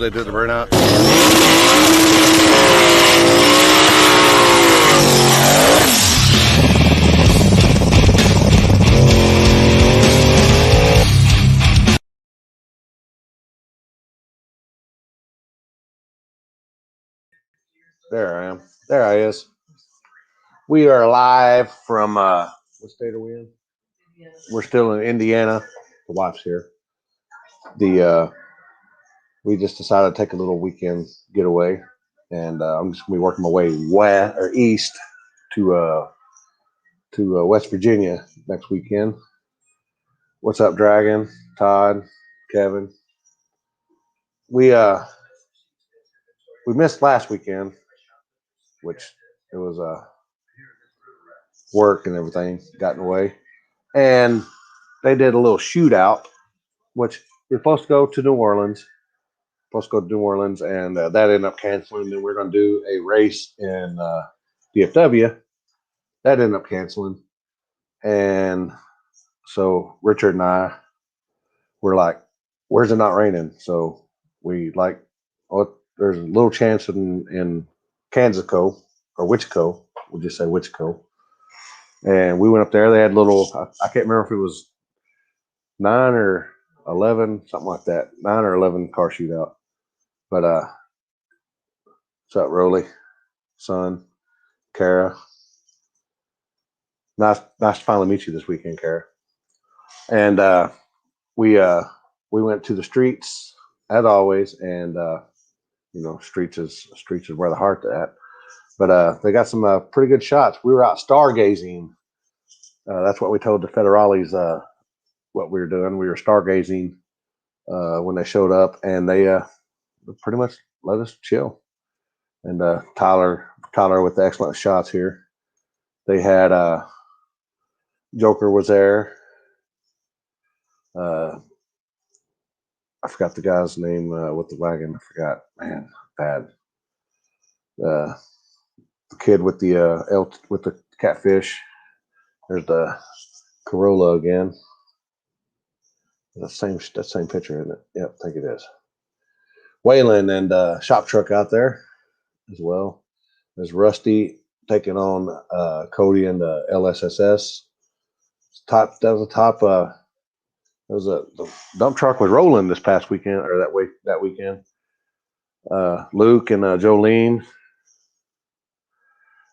they did the burnout. There I am. There I is. We are live from what state are we in? We're still in Indiana. The wife's here. We just decided to take a little weekend getaway, and I'm just gonna be working my way east to West Virginia next weekend. What's up, Dragon? Todd, Kevin? We missed last weekend, which it was work and everything got in the way, and they did a little shootout, which we're supposed to go to New Orleans. And that ended up canceling. Then we're going to do a race in DFW. That ended up canceling, and so Richard and I were like, "Where's it not raining?" So we like, oh, there's a little chance in Kansasco or Wichita. We'll just say Wichita. And we went up there. They had little, I can't remember if it was 9 or 11, something like that. 9 or 11 car shootout. But what's up, Rolly, son, Kara? Nice to finally meet you this weekend, Kara. And we went to the streets as always, and streets is where the heart's at. But they got some pretty good shots. We were out stargazing. That's what we told the federales what we were doing. We were stargazing when they showed up, and they pretty much let us chill. And Tyler with the excellent shots here. They had Joker was there. I forgot the guy's name with the wagon. I forgot, man, bad. The kid with the catfish. There's the Corolla again. The same picture, isn't it? Yep, I think it is. Waylon and Shop Truck out there as well. There's Rusty taking on Cody and the LSSS. The dump truck was rolling this past weekend, or that weekend. Luke and Jolene,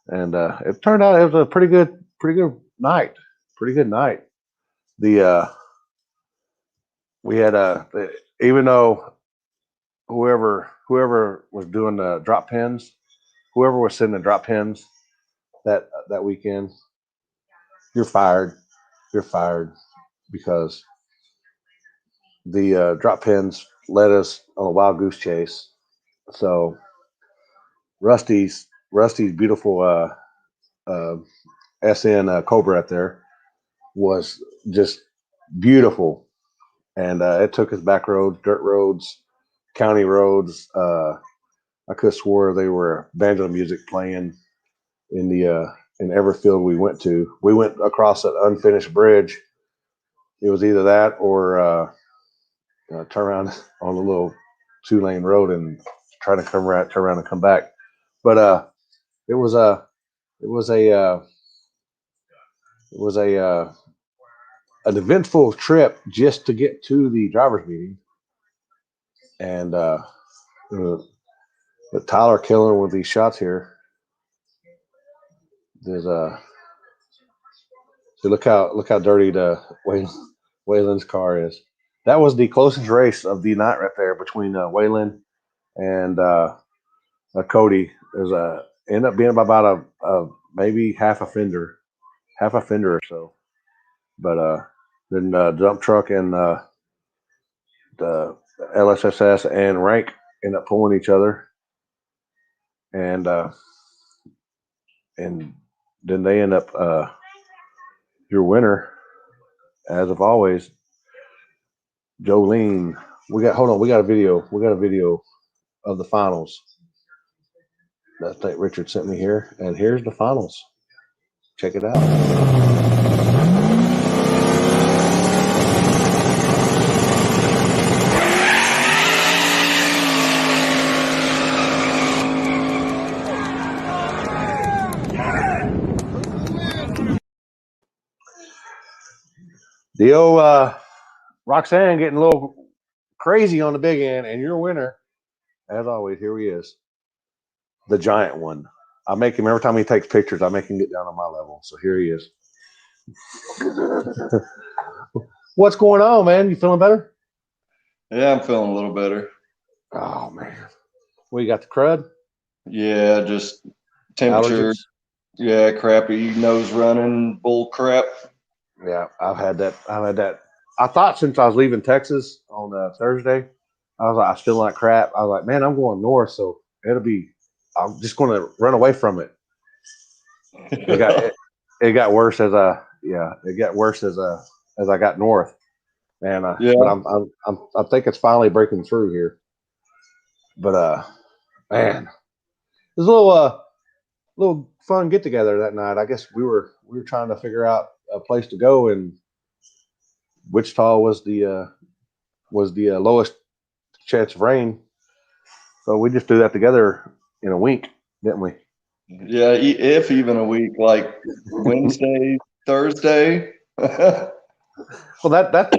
and it turned out it was a pretty good night. Pretty good night. We had even though whoever was doing the drop pins, whoever was sitting in drop pins that weekend, you're fired. You're fired because the drop pins led us on a wild goose chase. So Rusty's beautiful SN Cobra out there was just beautiful, and it took us back roads, dirt roads, county roads. I could have swore they were banjo music playing in every field we went to. We went across an unfinished bridge. It was either that or turn around on a little 2-lane road and try to turn around and come back. But it was an eventful trip just to get to the driver's meeting. And but Tyler killing with these shots here. There's so look how dirty the Waylon's car is. That was the closest race of the night right there between Waylon and Cody. There's ended up being about a maybe half a fender or so. But then dump truck and the LSSS and Rank end up pulling each other, and then they end up your winner, as of always, Jolene. We got a video. We got a video of the finals that Richard sent me here, and here's the finals. Check it out. The old Roxanne getting a little crazy on the big end, and your winner, as always, here he is, the giant one. I make him every time he takes pictures. I make him get down on my level. So here he is. What's going on, man? You feeling better? Yeah, I'm feeling a little better. Oh man, well, you got the crud, Yeah, just temperature. allergies. Yeah, crappy nose running, bull crap. Yeah, I've had that. I've had that. I thought since I was leaving Texas on Thursday, I was feeling like crap. I was like, man, I'm going north, so it'll be. I'm just going to run away from it. It got worse it got worse as I got north, and but Yeah, I think it's finally breaking through here. But man, it was a little fun get together that night. I guess we were trying to figure out a place to go, and Wichita was the lowest chance of rain. So we just threw that together in a week, didn't we? yeah. If even a week, like Wednesday, Thursday. Well, that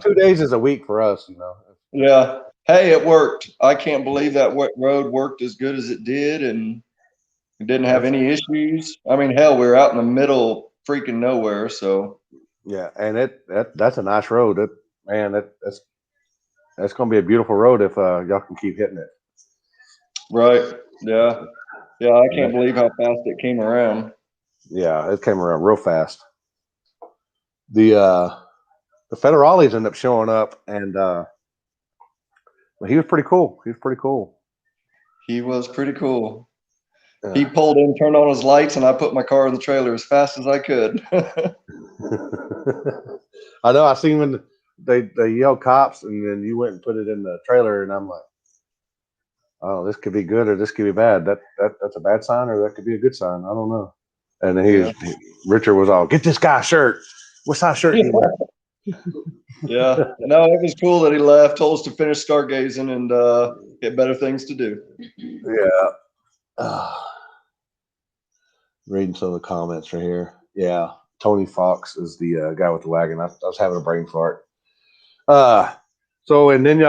2 days is a week for us, you know. Yeah. Hey, it worked. I can't believe that road worked as good as it did, and we didn't have That's any issues. I mean, hell, we were out in the middle, freaking nowhere. So, yeah, and that's a nice road. Man, that's going to be a beautiful road if y'all can keep hitting it. right. Yeah. Yeah. I can't believe how fast it came around. Yeah, it came around real fast. The the federales ended up showing up, and he was pretty cool. He was pretty cool. He was pretty cool. He Yeah. pulled in, turned on his lights, and I put my car in the trailer as fast as I could. I know. I seen when they yelled cops, and then you went and put it in the trailer, and I'm like, oh, this could be good or this could be bad. That's a bad sign, or that could be a good sign. I don't know. And then Yeah. Richard was all, get this guy a shirt. What size shirt he wear? Yeah. No, it was cool that he left, told us to finish stargazing and get better things to do. Yeah. Reading some of the comments right here. Yeah. Tony Fox is the guy with the wagon. I was having a brain fart. Uh, so, and then you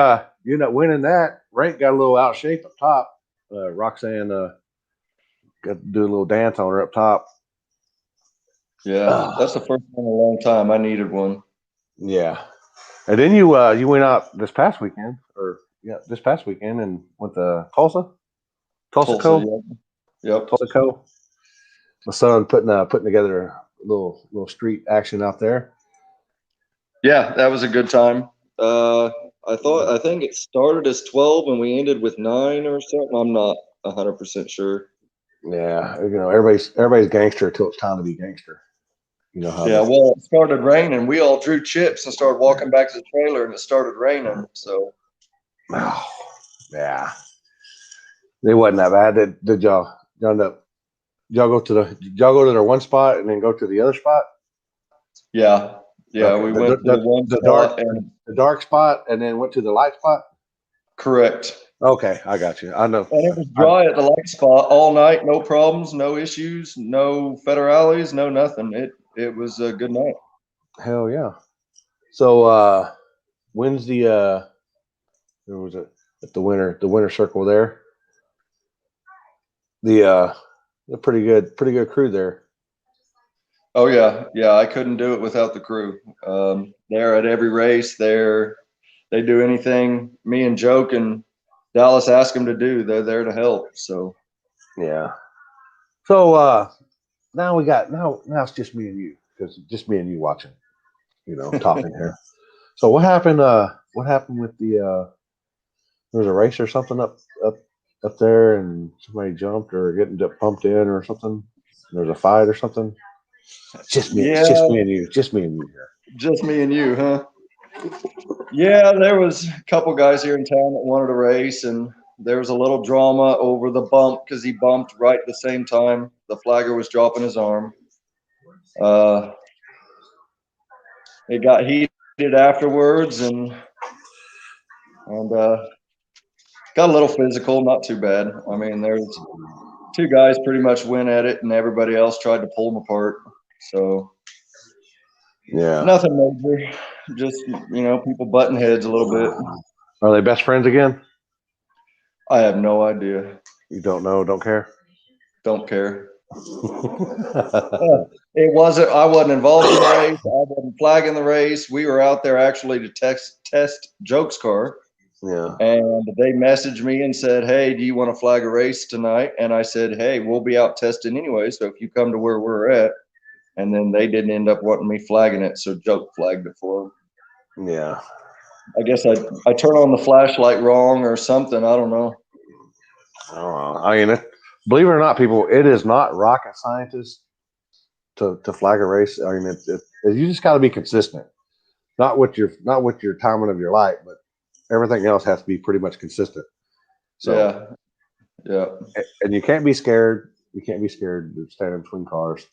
end up winning that. Rank got a little out of shape up top. Roxanne got to do a little dance on her up top. Yeah. That's the first one in a long time. I needed one. Yeah. And then you went out this past weekend, or yeah, this past weekend, and went to Tulsa Tulsa. Cove, Yep. Yep. Tulsa Cove. My son putting together a little street action out there. Yeah, that was a good time. Uh, I think it started as 12 and we ended with 9 or something. I'm not 100% sure. Yeah, everybody's gangster until it's time to be gangster. You know how Yeah, the well, it started raining. We all drew chips and started walking back to the trailer, and it started raining. So, oh, yeah, it wasn't that bad. Did y'all end up did y'all go to their one spot and then go to the other spot? yeah, yeah, Okay, we went to the one spot and the dark spot and then went to the light spot. correct. Okay, I got you. I know. And it was I, dry at the light spot all night, no problems, no issues, no federales, no nothing. It was a good night. hell yeah. So when's the where was it at the winter circle there? The pretty good crew there. Oh yeah, yeah. I couldn't do it without the crew. They're at every race. They do anything me and Joke and Dallas ask them to do. They're there to help. So Yeah. So now we got now it's just me and you because just me and you watching, talking here. So what happened? What happened with the? There was a race or something up there, and somebody jumped or getting pumped in or something. There was a fight or something. It's just yeah, me and you, just me and you here. just me and you, huh? Yeah, there was a couple guys here in town that wanted to race, and there was a little drama over the bump because he bumped right at the same time the flagger was dropping his arm. Uh, it got heated afterwards, and got a little physical. Not too bad. I mean, there's two guys pretty much went at it, and everybody else tried to pull them apart. So Yeah. Nothing major. Just, people butting heads a little bit. Are they best friends again? I have no idea. You don't know, don't care? Don't care. It wasn't. I wasn't involved in the race. I wasn't flagging the race. We were out there actually to test Joke's car, Yeah. and they messaged me and said, "Hey, do you want to flag a race tonight?" And I said, "Hey, we'll be out testing anyway. So if you come to where we're at," and then they didn't end up wanting me flagging it, so Joke flagged it for them. Yeah. I guess I turned on the flashlight wrong or something. I don't know. I mean, believe it or not, people, it is not rocket scientists to flag a race. I mean, you just got to be consistent. Not with your timing of your light, but everything else has to be pretty much consistent. So yeah. And you can't be scared. You can't be scared of standing between cars,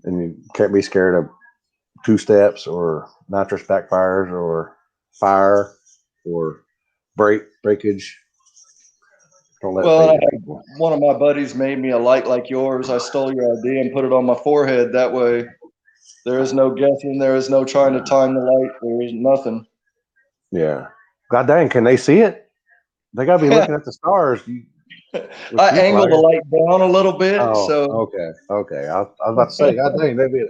and you can't be scared of two steps or nitrous backfires or fire or breakage. Don't let Well, people. one of my buddies made me a light like yours. I stole your idea and put it on my forehead. That way, there is no guessing. There is no trying to time the light. There is nothing. Yeah. God dang, can they see it? They got to be looking at the stars. I angled the light down a little bit. Oh, so okay. I was about to say, God dang, they'd be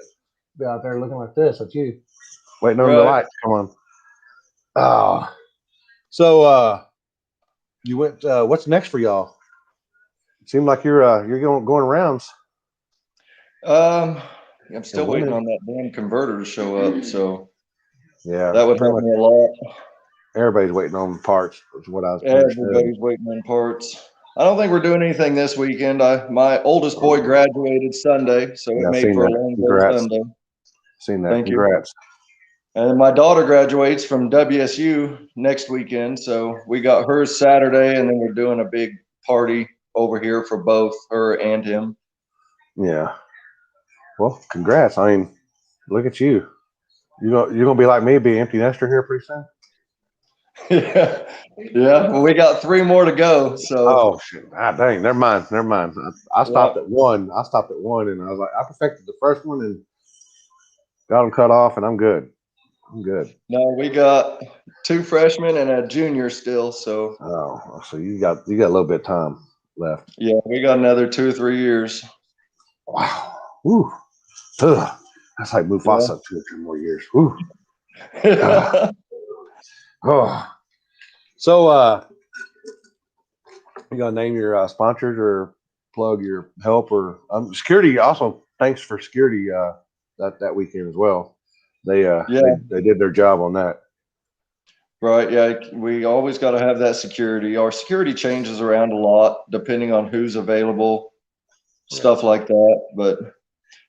out there looking like this at you, waiting on Right. the lights. Come on. Oh, so you went. What's next for y'all? It seemed like you're going rounds. I'm still waiting on that damn converter to show up. So yeah, that would help me a lot. Everybody's waiting on parts. Is what I was. Everybody's waiting on parts. I don't think we're doing anything this weekend. My oldest boy graduated Sunday, so it made for a long day Sunday. Seen that. Thank Congrats. You. And my daughter graduates from WSU next weekend, so we got hers Saturday, and then we're doing a big party over here for both her and him. Yeah. Well, congrats. I mean, look at you. You're gonna be like me, be empty nester here pretty soon. Yeah. Well, we got 3 more to go. So. Oh shit! Dang. Never mind. I stopped at 1. I stopped at 1, and I was like, I perfected the first one and got them cut off, and I'm good. No, we got 2 freshmen and a junior still. So. Oh, so you got a little bit of time left. Yeah, we got another 2 or 3 years. Wow. Woo. Ugh. That's like Mufasa. 2 or 3 more years. Woo. Oh. So, you gonna name your sponsors or plug your help or security? Also, thanks for security that weekend as well. They did their job on that. Right. Yeah, we always got to have that security. Our security changes around a lot depending on who's available, stuff like that. But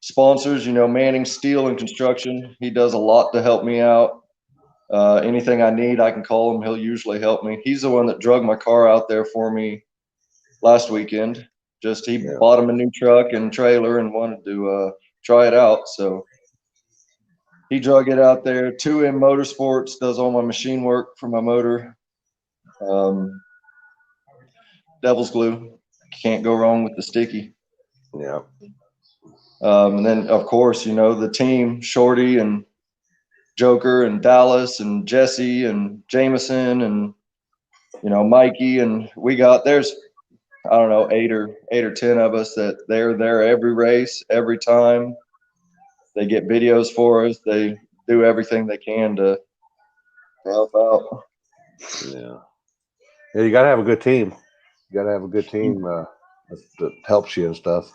sponsors, Manning Steel and Construction, he does a lot to help me out. Anything I need, I can call him. He'll usually help me. He's the one that drug my car out there for me last weekend. He bought him a new truck and trailer and wanted to try it out. So he drug it out there. 2M Motorsports does all my machine work for my motor. Devil's Glue, can't go wrong with the sticky. Yeah. And then of course, the team, Shorty and Joker and Dallas and Jesse and Jameson and Mikey, and there's I don't know 8 or 10 of us that they're there every race, every time. They get videos for us. They do everything they can to help out. Yeah, you gotta have a good team. You gotta have a good team that helps you and stuff.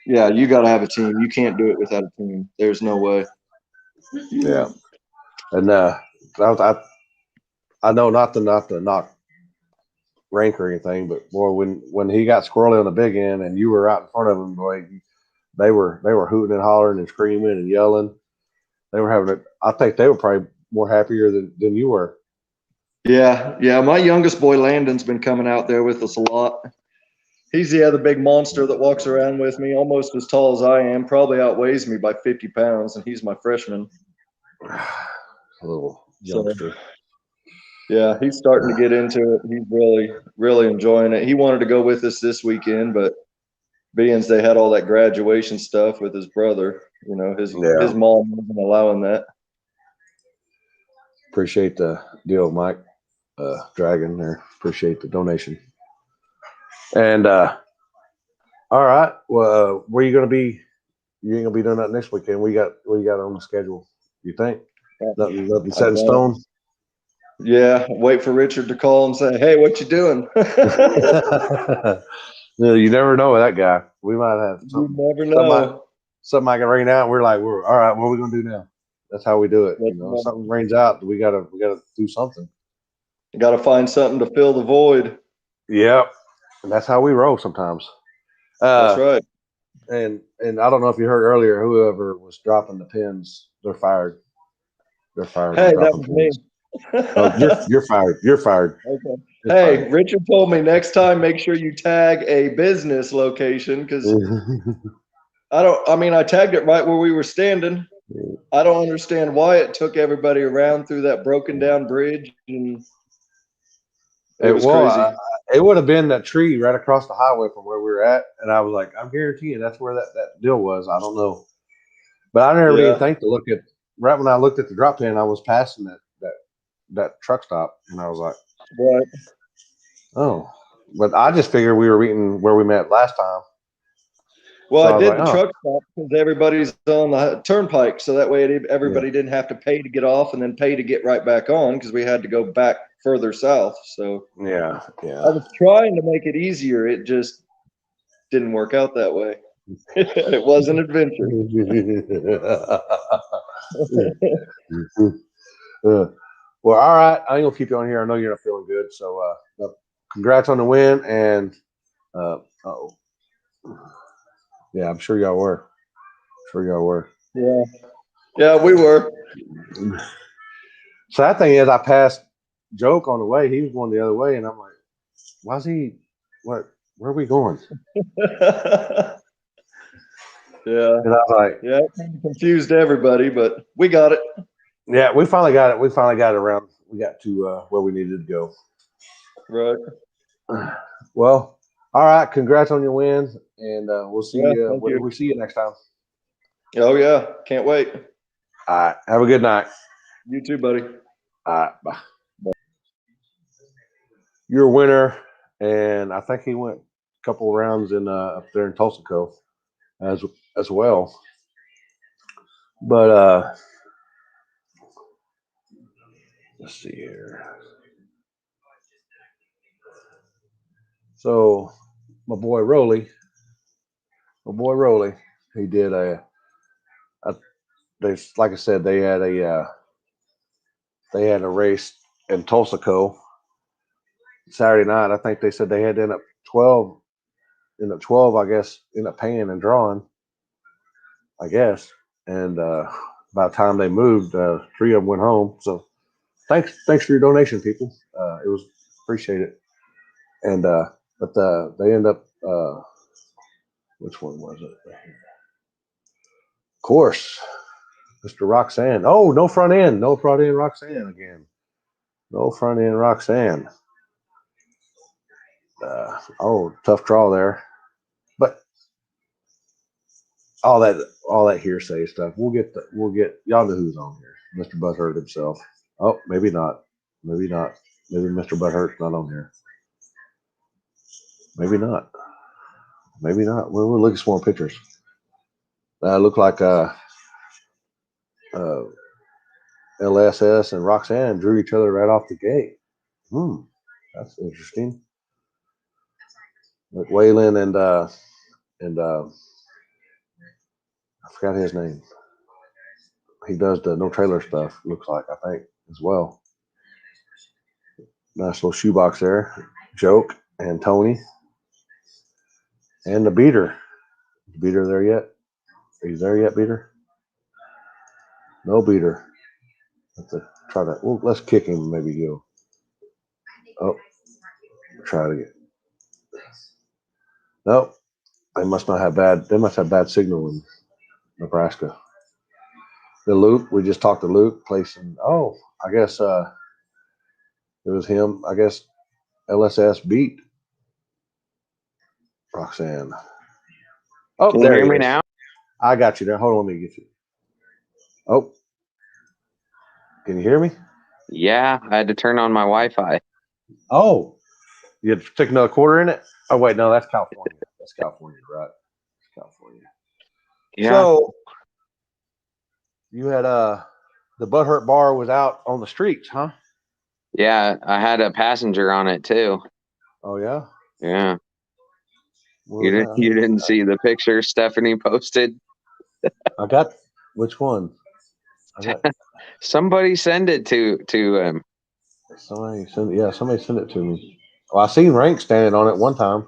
Yeah, you gotta have a team. You can't do it without a team. There's no way. Yeah, and I know not to knock rank or anything, but boy, when he got squirrely on the big end and you were out in front of him, boy, they were hooting and hollering and screaming and yelling. They were having it. I think they were probably more happier than you were. Yeah. My youngest boy Landon's been coming out there with us a lot. He's the other big monster that walks around with me, almost as tall as I am, probably outweighs me by 50 pounds, and he's my freshman. A little youngster. So, yeah, he's starting to get into it. He's really, really enjoying it. He wanted to go with us this weekend, but being they had all that graduation stuff with his brother, You know, his Yeah. mom wasn't allowing that. Appreciate the deal, Mike. Dragon there. Appreciate the donation. And all right. Well, where you gonna be? You ain't gonna be doing that next weekend. What you got on the schedule? You think? Nothing set in stone. Yeah, wait for Richard to call and say, "Hey, what you doing?" You never know with that guy. We might have something. You never know. Something I can rain out. And we're like, all right. What are we gonna do now? That's how we do it. You know, if something rains out, we gotta do something. Got to find something to fill the void. Yep, and that's how we roll sometimes. That's right. And I don't know if you heard earlier, whoever was dropping the pins, they're fired. They're fired. Hey, that was me. Oh, you're fired. You're fired. Okay. You're hey, fired. Richard told me next time make sure you tag a business location because I tagged it right where we were standing. I don't understand why it took everybody around through that broken down bridge, and it was crazy. It would have been that tree right across the highway from where we were at, and I was like, I'm guaranteeing that's where that deal was. I don't know, but I never even think to look at. Right when I looked at the drop pin, I was passing that truck stop, and I was like, right. Oh, but I just figured we were meeting where we met last time. Well, so I did the truck stop because everybody's on the turnpike, so that way everybody didn't have to pay to get off and then pay to get right back on because we had to go back further south. So yeah. I was trying to make it easier. It just didn't work out that way. It was an adventure. Well, all right. I ain't gonna keep you on here. I know you're not feeling good. So, congrats on the win. And, yeah, I'm sure y'all were. Yeah, we were. Sad thing is, I passed Joke on the way. He was going the other way, and I'm like, "Why's he? What? Where are we going?" Yeah. And I was like, "Yeah, it kind of confused everybody, but we got it." Yeah, we finally got it. We finally got it around. We got to where we needed to go. Right. Well, all right. Congrats on your wins, and we'll see you. We'll see you next time. Oh yeah, can't wait. All right. Have a good night. You too, buddy. All right. Bye. You're a winner, and I think he went a couple of rounds in up there in Tulsa Cove as well. But let's see here. So my boy Rolly, he did they, like I said, they had a race in Tulsa Cove Saturday night. I think they said they had to end up 12, I guess, end up paying and drawing, I guess. And by the time they moved, 3 of them went home. So thanks for your donation, people. It was appreciated. And but they end up which one was it? Of course, Mr. Roxanne. Oh, no front end Roxanne again. No front end Roxanne. Tough draw there. But all that hearsay stuff. We'll get y'all know who's on here. Mr. Butthurt himself. Oh, maybe not. Maybe Mr. Butthurt's not on here. Maybe not. We'll look at some more pictures. Look like LSS and Roxanne drew each other right off the gate. That's interesting. Like Waylon and I forgot his name. He does the no trailer stuff. Looks like, I think, as well. Nice little shoebox there. Joke and Tony and the beater. Is Beater there yet? Are you there yet, Beater? No Beater. Let's kick him. Maybe go. Oh, try it again. Nope. They must have bad signal in Nebraska. The Luke, we just talked to Luke placing. Oh, I guess it was him. I guess LSS beat Roxanne. Oh, Can you hear me now? I got you there. Hold on, let me get you. Oh, can you hear me? Yeah, I had to turn on my Wi-Fi. Oh, you had to stick another quarter in it? Oh, wait, no, that's California. That's California, right? That's California. Yeah. So you had the Butthurt Bar was out on the streets, huh? Yeah, I had a passenger on it too. Oh yeah. Yeah. Where was You that? didn't see the picture Stephanie posted? I got which one? I got Somebody send it to him. somebody sent it to me. Well, I seen Rank standing on it one time.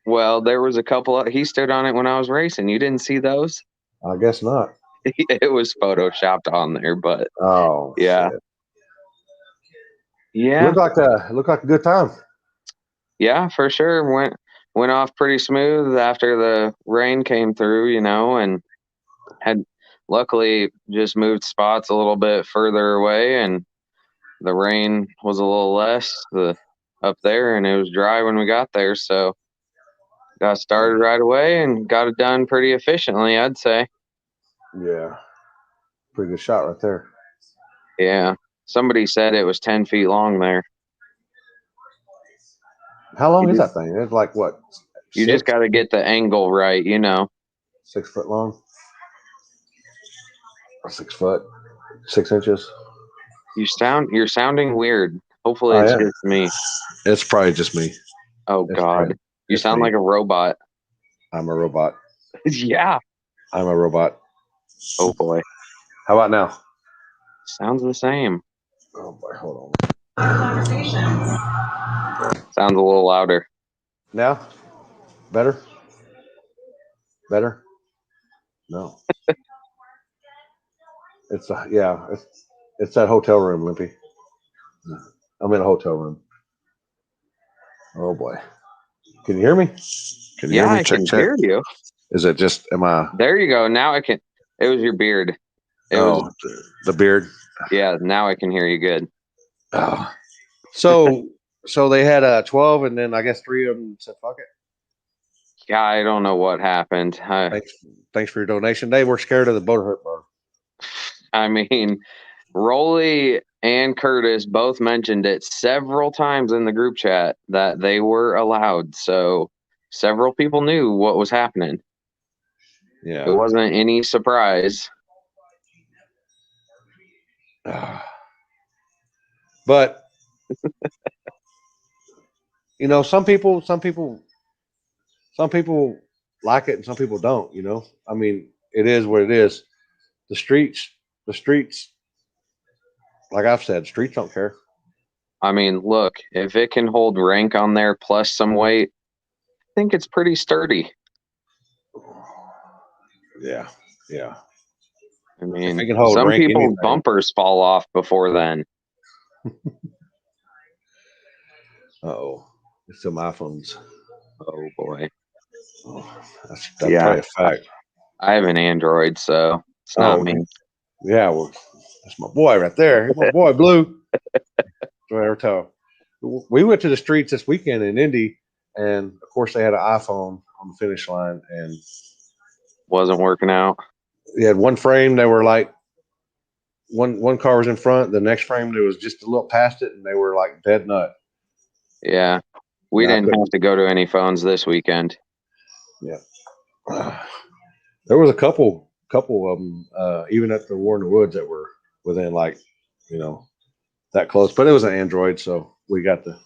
Well, there was a couple he stood on it when I was racing. You didn't see those? I guess not. It was photoshopped on there, but Oh yeah. shit. Yeah. It looked like a good time. Yeah, for sure. Went off pretty smooth after the rain came through, you know, and had luckily just moved spots a little bit further away, and the rain was a little less up there, and it was dry when we got there, so got started right away and got it done pretty efficiently, I'd say. Yeah. Pretty good shot right there. Yeah. Somebody said it was 10 feet long there. How long is that thing? It's like what? You just got to get the angle right, you know. 6 foot long? Or 6 foot? 6 inches? You're sounding weird. Hopefully Oh, it's yeah. just me. It's probably just me. Oh It's God. probably- You it's sound me. like a robot. I'm a robot. Yeah. I'm a robot. Oh boy. How about now? Sounds the same. Oh boy, hold Sounds a little louder. Now? Better? Better? No. It's that hotel room, Limpy. I'm in a hotel room. Oh boy. Can you hear me? Can you Yeah, hear me? I Check, can check. hear you. Is it just am I There you go. Now I can. It was your beard. It was. the beard? Yeah. Now I can hear you good. Oh. So they had 12 and then I guess 3 of them said fuck it. Yeah, I don't know what happened. Thanks for your donation. They were scared of the Butterhurt bar. I mean, Rolly and Curtis both mentioned it several times in the group chat that they were allowed. So several people knew what was happening. Yeah. It wasn't any surprise. But you know, some people like it and some people don't, you know. I mean, it is what it is. The streets, like I've said, streets don't care. I mean, look, if it can hold rank on there plus some weight, I think it's pretty sturdy. Yeah. Yeah. I mean, it can hold some rank people's anything. bumpers fall off before then. Oh, it's some iPhones. Oh boy. Oh, that's Yeah. probably a fact. I have an Android, so it's not me. Yeah, well, that's my boy right there. My boy, Blue. We went to the streets this weekend in Indy, and of course they had an iPhone on the finish line, and Wasn't working out. they had one frame. They were like one car was in front. The next frame there was just a little past it, and they were like dead nut. Yeah. We didn't have to go to any phones this weekend. Yeah. There was a couple of them, even at the War in the Woods, that were within like, you know, that close. But it was an Android, so we got the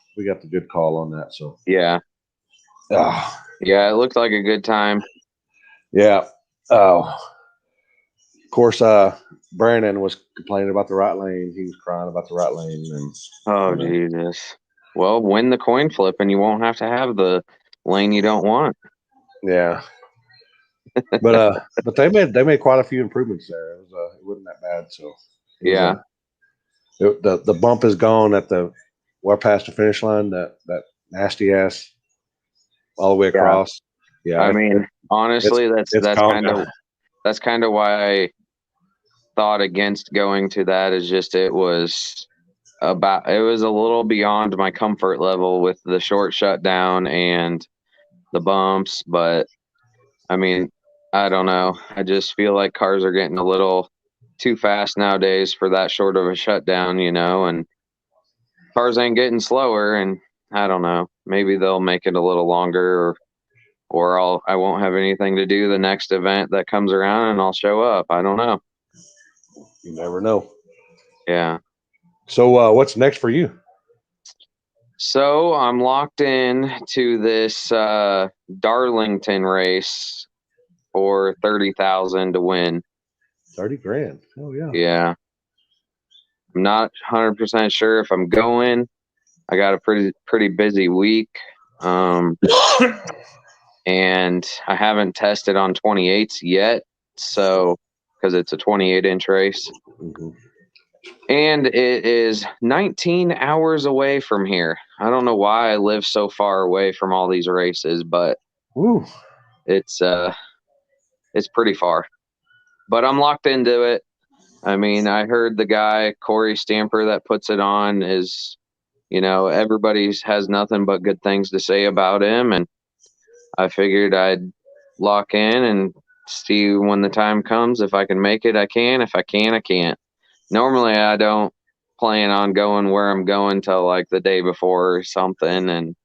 good call on that. So yeah, yeah, it looked like a good time. Yeah. Oh, of course. Brandon was complaining about the right lane. He was crying about the right lane. And oh Jesus! Well, win the coin flip, and you won't have to have the lane you don't want. Yeah. But they made quite a few improvements there. It wasn't that bad. So yeah, the bump is gone at the past the finish line. That nasty ass all the way across. Yeah. I mean, honestly, that's kind of why I thought against going to that. Is just it was a little beyond my comfort level with the short shutdown and the bumps, but I mean, I don't know. I just feel like cars are getting a little too fast nowadays for that short of a shutdown, and cars ain't getting slower, and I don't know. Maybe they'll make it a little longer, or I won't have anything to do the next event that comes around and I'll show up. I don't know. You never know. Yeah. So what's next for you? So I'm locked in to this Darlington race for 30,000 to win. 30 grand. Oh yeah. Yeah. I'm not 100% sure if I'm going. I got a pretty busy week. And I haven't tested on 28s yet, so because it's a 28-inch race. Mm-hmm. And it is 19 hours away from here. I don't know why I live so far away from all these races, but Woo. it's pretty far. But I'm locked into it. I mean, I heard the guy, Corey Stamper, that puts it on is, everybody has nothing but good things to say about him. And I figured I'd lock in and see when the time comes. If I can make it, I can. If I can, I can't. Normally, I don't plan on going where I'm going till like the day before or something. And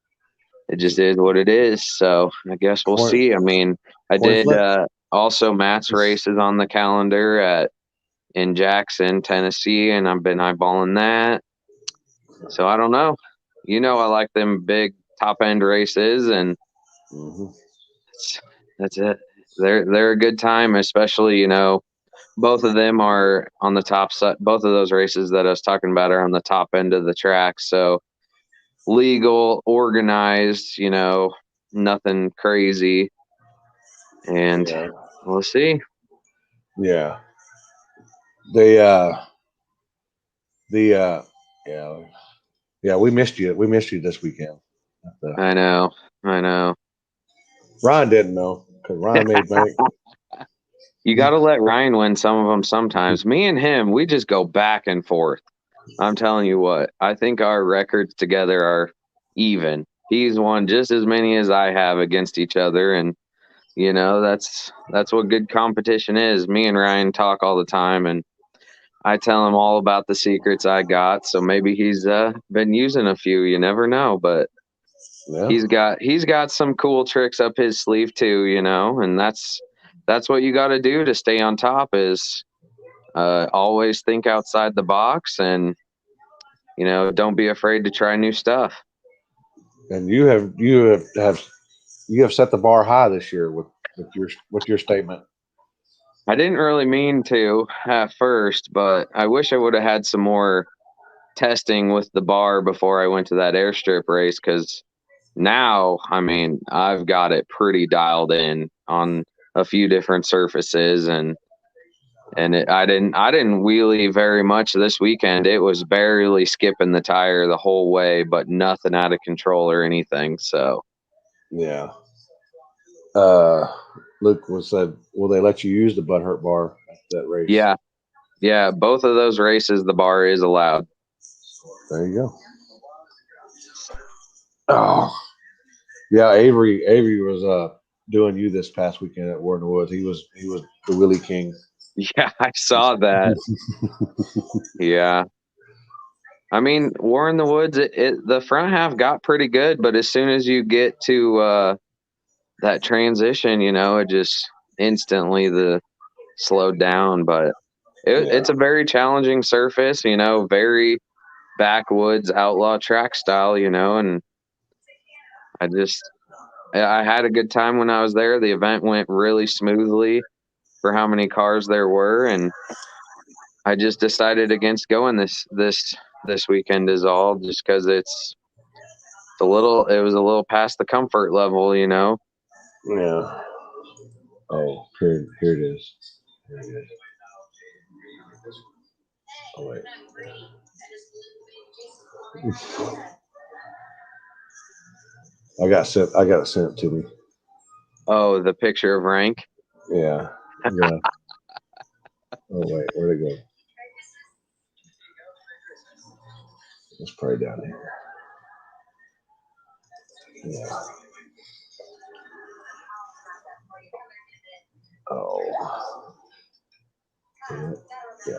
it just is what it is. So I guess we'll see. I mean, I Coin did flip? also Matt's races on the calendar in Jackson, Tennessee, and I've been eyeballing that. So I don't know. I like them big top end races, and Mm-hmm. that's it. They're a good time, especially both of them are on the top side. Both of those races that I was talking about are on the top end of the track. So legal, organized, nothing crazy. And Yeah. we'll see. Yeah. Yeah. Yeah, we missed you. We missed you this weekend. I know. Ryan didn't know because Ryan made bank. You got to let Ryan win some of them sometimes. Me and him, we just go back and forth. I'm telling you what, I think our records together are even. He's won just as many as I have against each other, and that's what good competition is. Me and Ryan talk all the time, and I tell him all about the secrets I got. So maybe he's been using a few. You never know, but Yeah. he's got some cool tricks up his sleeve too. And that's what you got to do to stay on top is always think outside the box and don't be afraid to try new stuff. And you have set the bar high this year with your statement. I didn't really mean to at first, but I wish I would have had some more testing with the bar before I went to that airstrip race, because now, I mean, I've got it pretty dialed in on a few different surfaces, and I didn't wheelie very much this weekend. It was barely skipping the tire the whole way, but nothing out of control or anything. So Yeah. Luke said, "Will they let you use the butthurt bar at that race?" yeah, both of those races, the bar is allowed. There you go. Oh, yeah. Avery was doing you this past weekend at War in the Woods. He was the Willie King. Yeah, I saw that. Yeah. I mean, War in the Woods, the front half got pretty good, but as soon as you get to that transition, it just instantly slowed down. But it's a very challenging surface, very backwoods outlaw track style, and I had a good time when I was there. The event went really smoothly for how many cars there were, and I just decided against going this weekend is all, just because it was a little past the comfort level, Yeah. Oh, here it is. Here it is. Oh wait. I got it sent to me. Oh, the picture of rank. Yeah. Yeah. Oh wait, where'd it go? It's probably down here. Yeah. Oh. Yeah.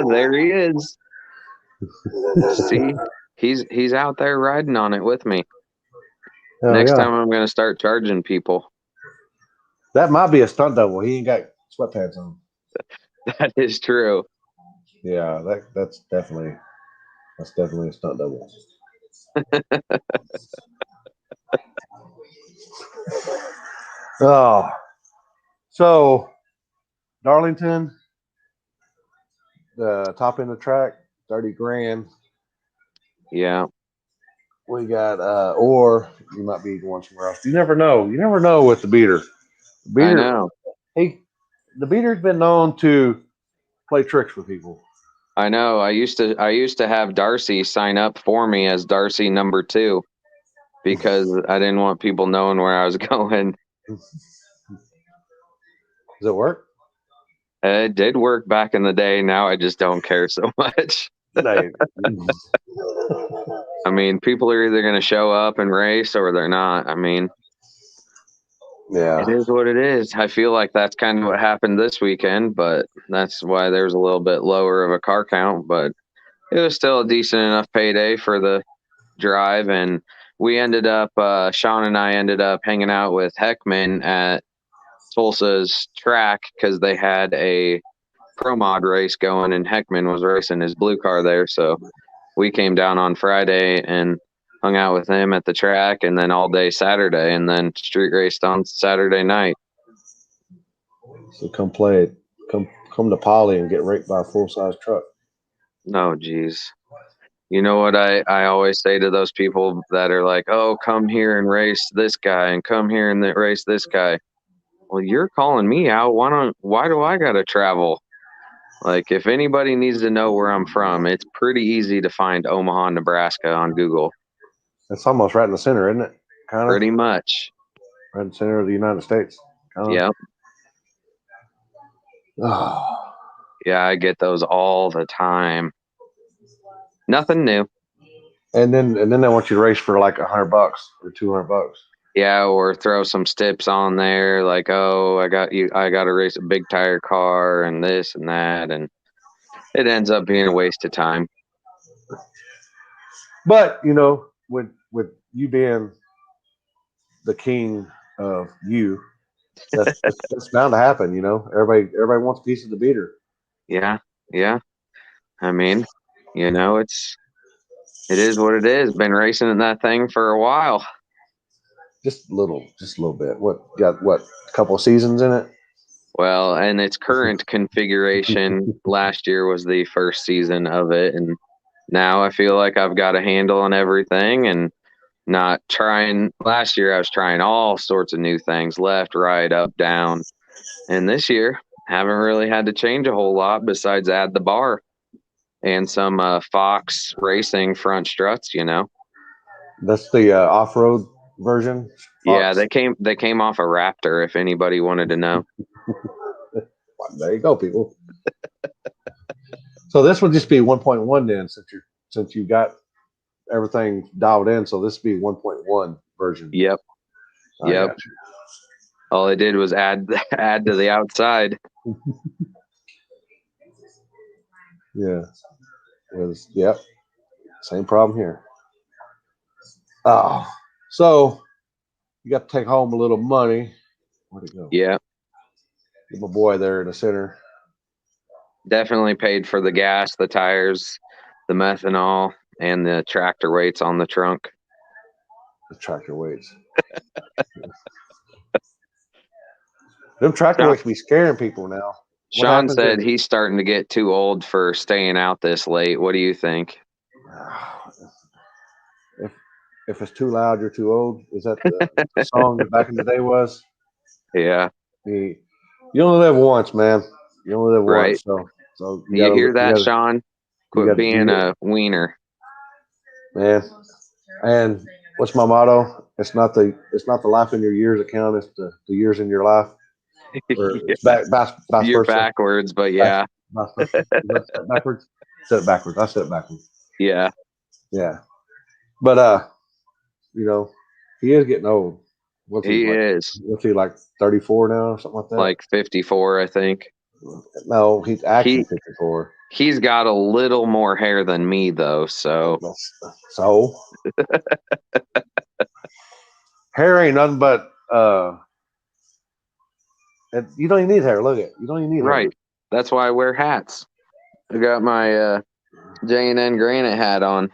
There he is. See, he's out there riding on it with me. Oh, Next yeah. time I'm going to start charging people. That might be a stunt double. He ain't got sweatpants on. That is true. Yeah, that's definitely a stunt double. Oh, so Darlington, the top end of the track, 30 grand. Yeah, We got or you might be going somewhere else. You never know. You never know with the beater. The I beater, know. the beater's been known to play tricks with people. I know. I used to have Darcy sign up for me as Darcy number 2 because I didn't want people knowing where I was going. Does it work? It did work back in the day. Now I just don't care so much. No. I mean, people are either going to show up and race or they're not. I mean, Yeah. it is what it is. I feel like that's kind of what happened this weekend, but that's why there's a little bit lower of a car count. But it was still a decent enough payday for the drive. And we ended up, Sean and I ended up hanging out with Heckman at Tulsa's track because they had a pro mod race going and Heckman was racing his blue car there. So we came down on Friday and hung out with him at the track and then all day Saturday and then street raced on Saturday night. So come play it. Come to Poly and get raped by a full size truck. No, geez. You know what I always say to those people that are like, oh, come here and race this guy and come here and race this guy. Well, you're calling me out. Why do I got to travel? Like, if anybody needs to know where I'm from, it's pretty easy to find Omaha, Nebraska on Google. It's almost right in the center, isn't it? Kind of. Pretty much. Right in the center of the United States. Yep. Oh. Yeah, I get those all the time. Nothing new. And then they want you to race for like $100 or $200. Yeah, or throw some stips on there, like, oh, I got to race a big tire car and this and that, and it ends up being a waste of time. But you know, with you being the king of you, that's bound to happen. You know, everybody wants a piece of the beater. Yeah. I mean, you know, it is what it is. Been racing in that thing for a while. Just a little bit. A couple of seasons in it? Well, and its current configuration last year was the first season of it, and now I feel like I've got a handle on everything and not trying. Last year I was trying all sorts of new things, left, right, up, down, and this year haven't really had to change a whole lot besides add the bar and some Fox Racing front struts, you know. That's the off-road version. Yeah, Fox. they came off a Raptor. If anybody wanted to know. There you go, people. So this would just be 1.1 then, since you got everything dialed in. So this would be 1.1 version. Yep. Yep. All I did was add to the outside. Yeah. Yep. Same problem here. Oh, so you got to take home a little money. Where'd it go? Yeah. Get my boy there in the center. Definitely paid for the gas, the tires, the methanol, and the tractor weights on the trunk. The tractor weights. Them tractor weights be scaring people now. Sean said he's starting to get too old for staying out this late. What do you think? If it's too loud, you're too old. Is that the song that back in the day was? Yeah. You only live once, man. You only live right. once. So you hear that, Sean? Quit being a wiener, man. And what's my motto? It's not the life in your years that count. It's the years in your life. Or it's You're backwards, but yeah. Backwards. Said it backwards. I said it backwards. Yeah. Yeah. But you know, he is getting old. What's He like? is What's he like? 34 now or something like that? like 54, I think. No, he's actually He 54. he's got a little more hair than me though, so So hair ain't nothing but you don't even need hair. Look at you don't even need hair. right. That's why I wear hats. I got my J&N Granite hat on.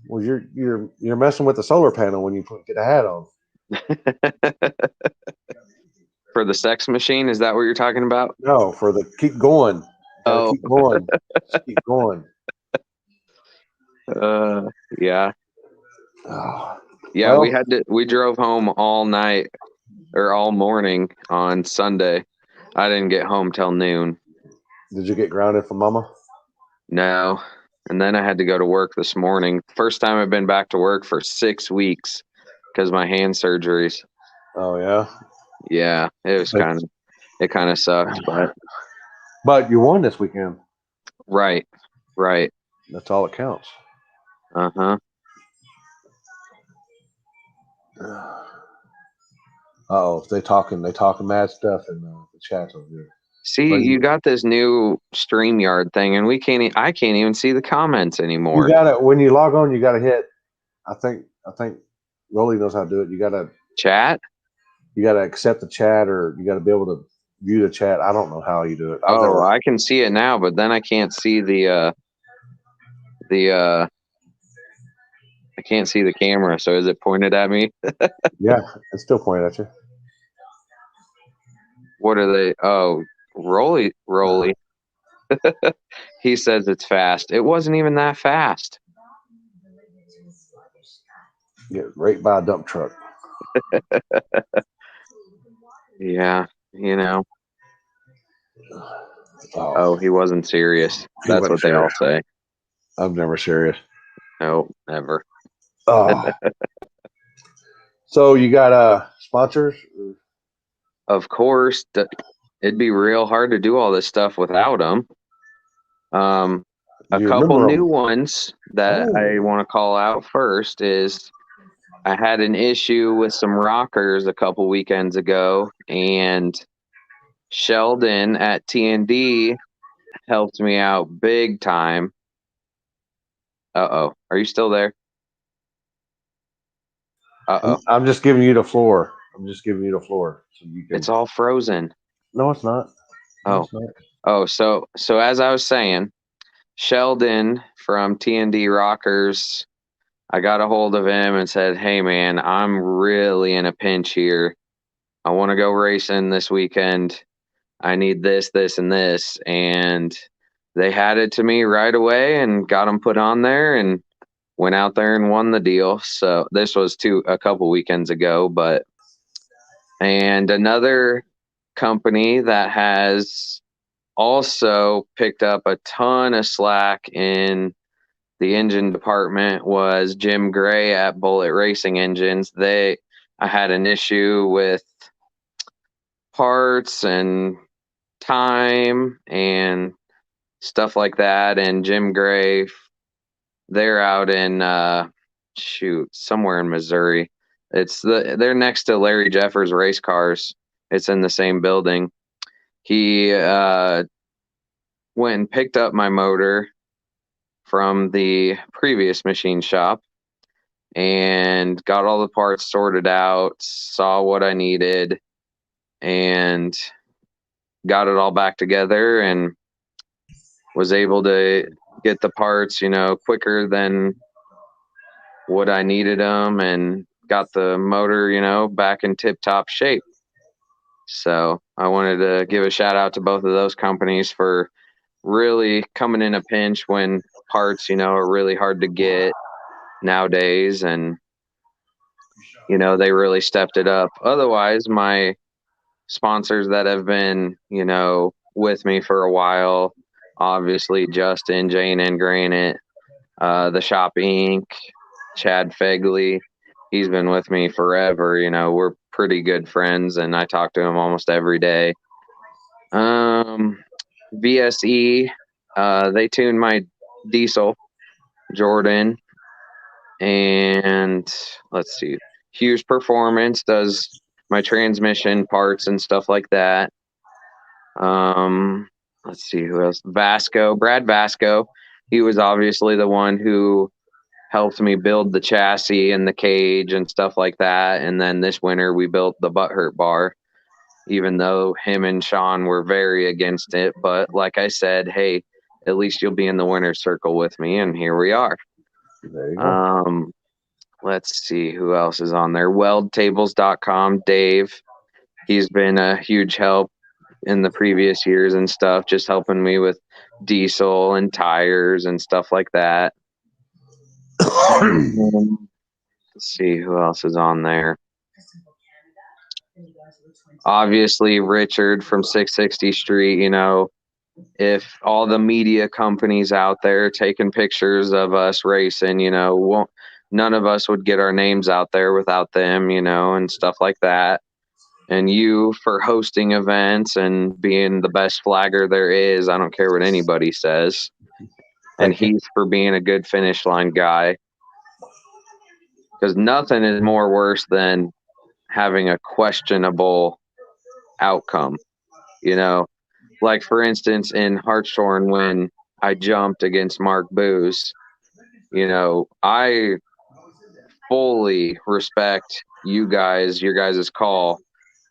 Well, you're messing with the solar panel when you get a hat on. For the sex machine, is that what you're talking about? No, for the keep going. Oh, Keep going. Just keep going. yeah. Oh, Yeah, well, we drove home all night or all morning on Sunday. I didn't get home till noon. did you get grounded from Mama? No. And then I had to go to work this morning. First time I've been back to work for 6 weeks because my hand surgeries. Oh yeah. Yeah, it kind of sucked, But you won this weekend. right. That's all that counts. Uh-huh. Oh, they talking mad stuff in the chat over here. See, But you got this new StreamYard thing, and I can't even see the comments anymore. You gotta when you log on, you gotta hit. I think Rolly knows how to do it. You gotta accept the chat, or you gotta be able to view the chat. I don't know how you do it. I can see it now, but then I can't see I can't see the camera. So is it pointed at me? Yeah, it's still pointing at you. What are they? Oh, Rolly. He says it's fast. It wasn't even that fast. Get raped by a dump truck. Yeah, you know. Oh, he wasn't serious. That's what they all say. I'm never serious. No, never. Oh. So you got sponsors? Of course, it'd be real hard to do all this stuff without them. A couple new ones that I want to call out first is I had an issue with some rockers a couple weekends ago, and Sheldon at T&D helped me out big time. Uh-oh. Are you still there? Uh-oh. I'm just giving you the floor. So you can... It's all frozen. No, it's not. Oh. It's not. Oh, so as I was saying, Sheldon from T&D Rockers, I got a hold of him and said, hey, man, I'm really in a pinch here. I want to go racing this weekend. I need this, this, and this. And they had it to me right away and got them put on there and went out there and won the deal. So this was a couple weekends ago, and another company that has also picked up a ton of slack in the engine department was Jim Gray at Bullet Racing Engines. I had an issue with parts and time and stuff like that. And Jim Gray, they're out in somewhere in Missouri. They're next to Larry Jeffers Race Cars. It's in the same building. He went and picked up my motor from the previous machine shop and got all the parts sorted out, saw what I needed, and got it all back together and was able to get the parts, quicker than what I needed them, and got the motor, back in tip-top shape. So I wanted to give a shout out to both of those companies for really coming in a pinch when parts, are really hard to get nowadays. And, they really stepped it up. Otherwise, my sponsors that have been, with me for a while, obviously Justin, Jane and Granite, the Shop Inc., Chad Fegley, he's been with me forever. We're pretty good friends, and I talk to him almost every day. VSE, they tuned my diesel, Jordan, and let's see, Hughes Performance does my transmission parts and stuff like that. Let's see who else. Brad Vasco. He was obviously the one who helped me build the chassis and the cage and stuff like that. And then this winter we built the Butthurt bar, even though him and Sean were very against it. But like I said, hey, at least you'll be in the winner's circle with me, and here we are. There you go. Let's see who else is on there. Weldtables.com, Dave. He's been a huge help in the previous years and stuff, just helping me with diesel and tires and stuff like that. Let's see who else is on there. Obviously, Richard from 660 Street. You know, if all the media companies out there taking pictures of us racing, you know, none of us would get our names out there without them, you know, and stuff like that. And you for hosting events and being the best flagger there is. I don't care what anybody says. And Heath for being a good finish line guy. Because nothing is more worse than having a questionable outcome. You know, like for instance, in Hartshorn, when I jumped against Mark Booz, you know, I fully respect you guys, your guys' call.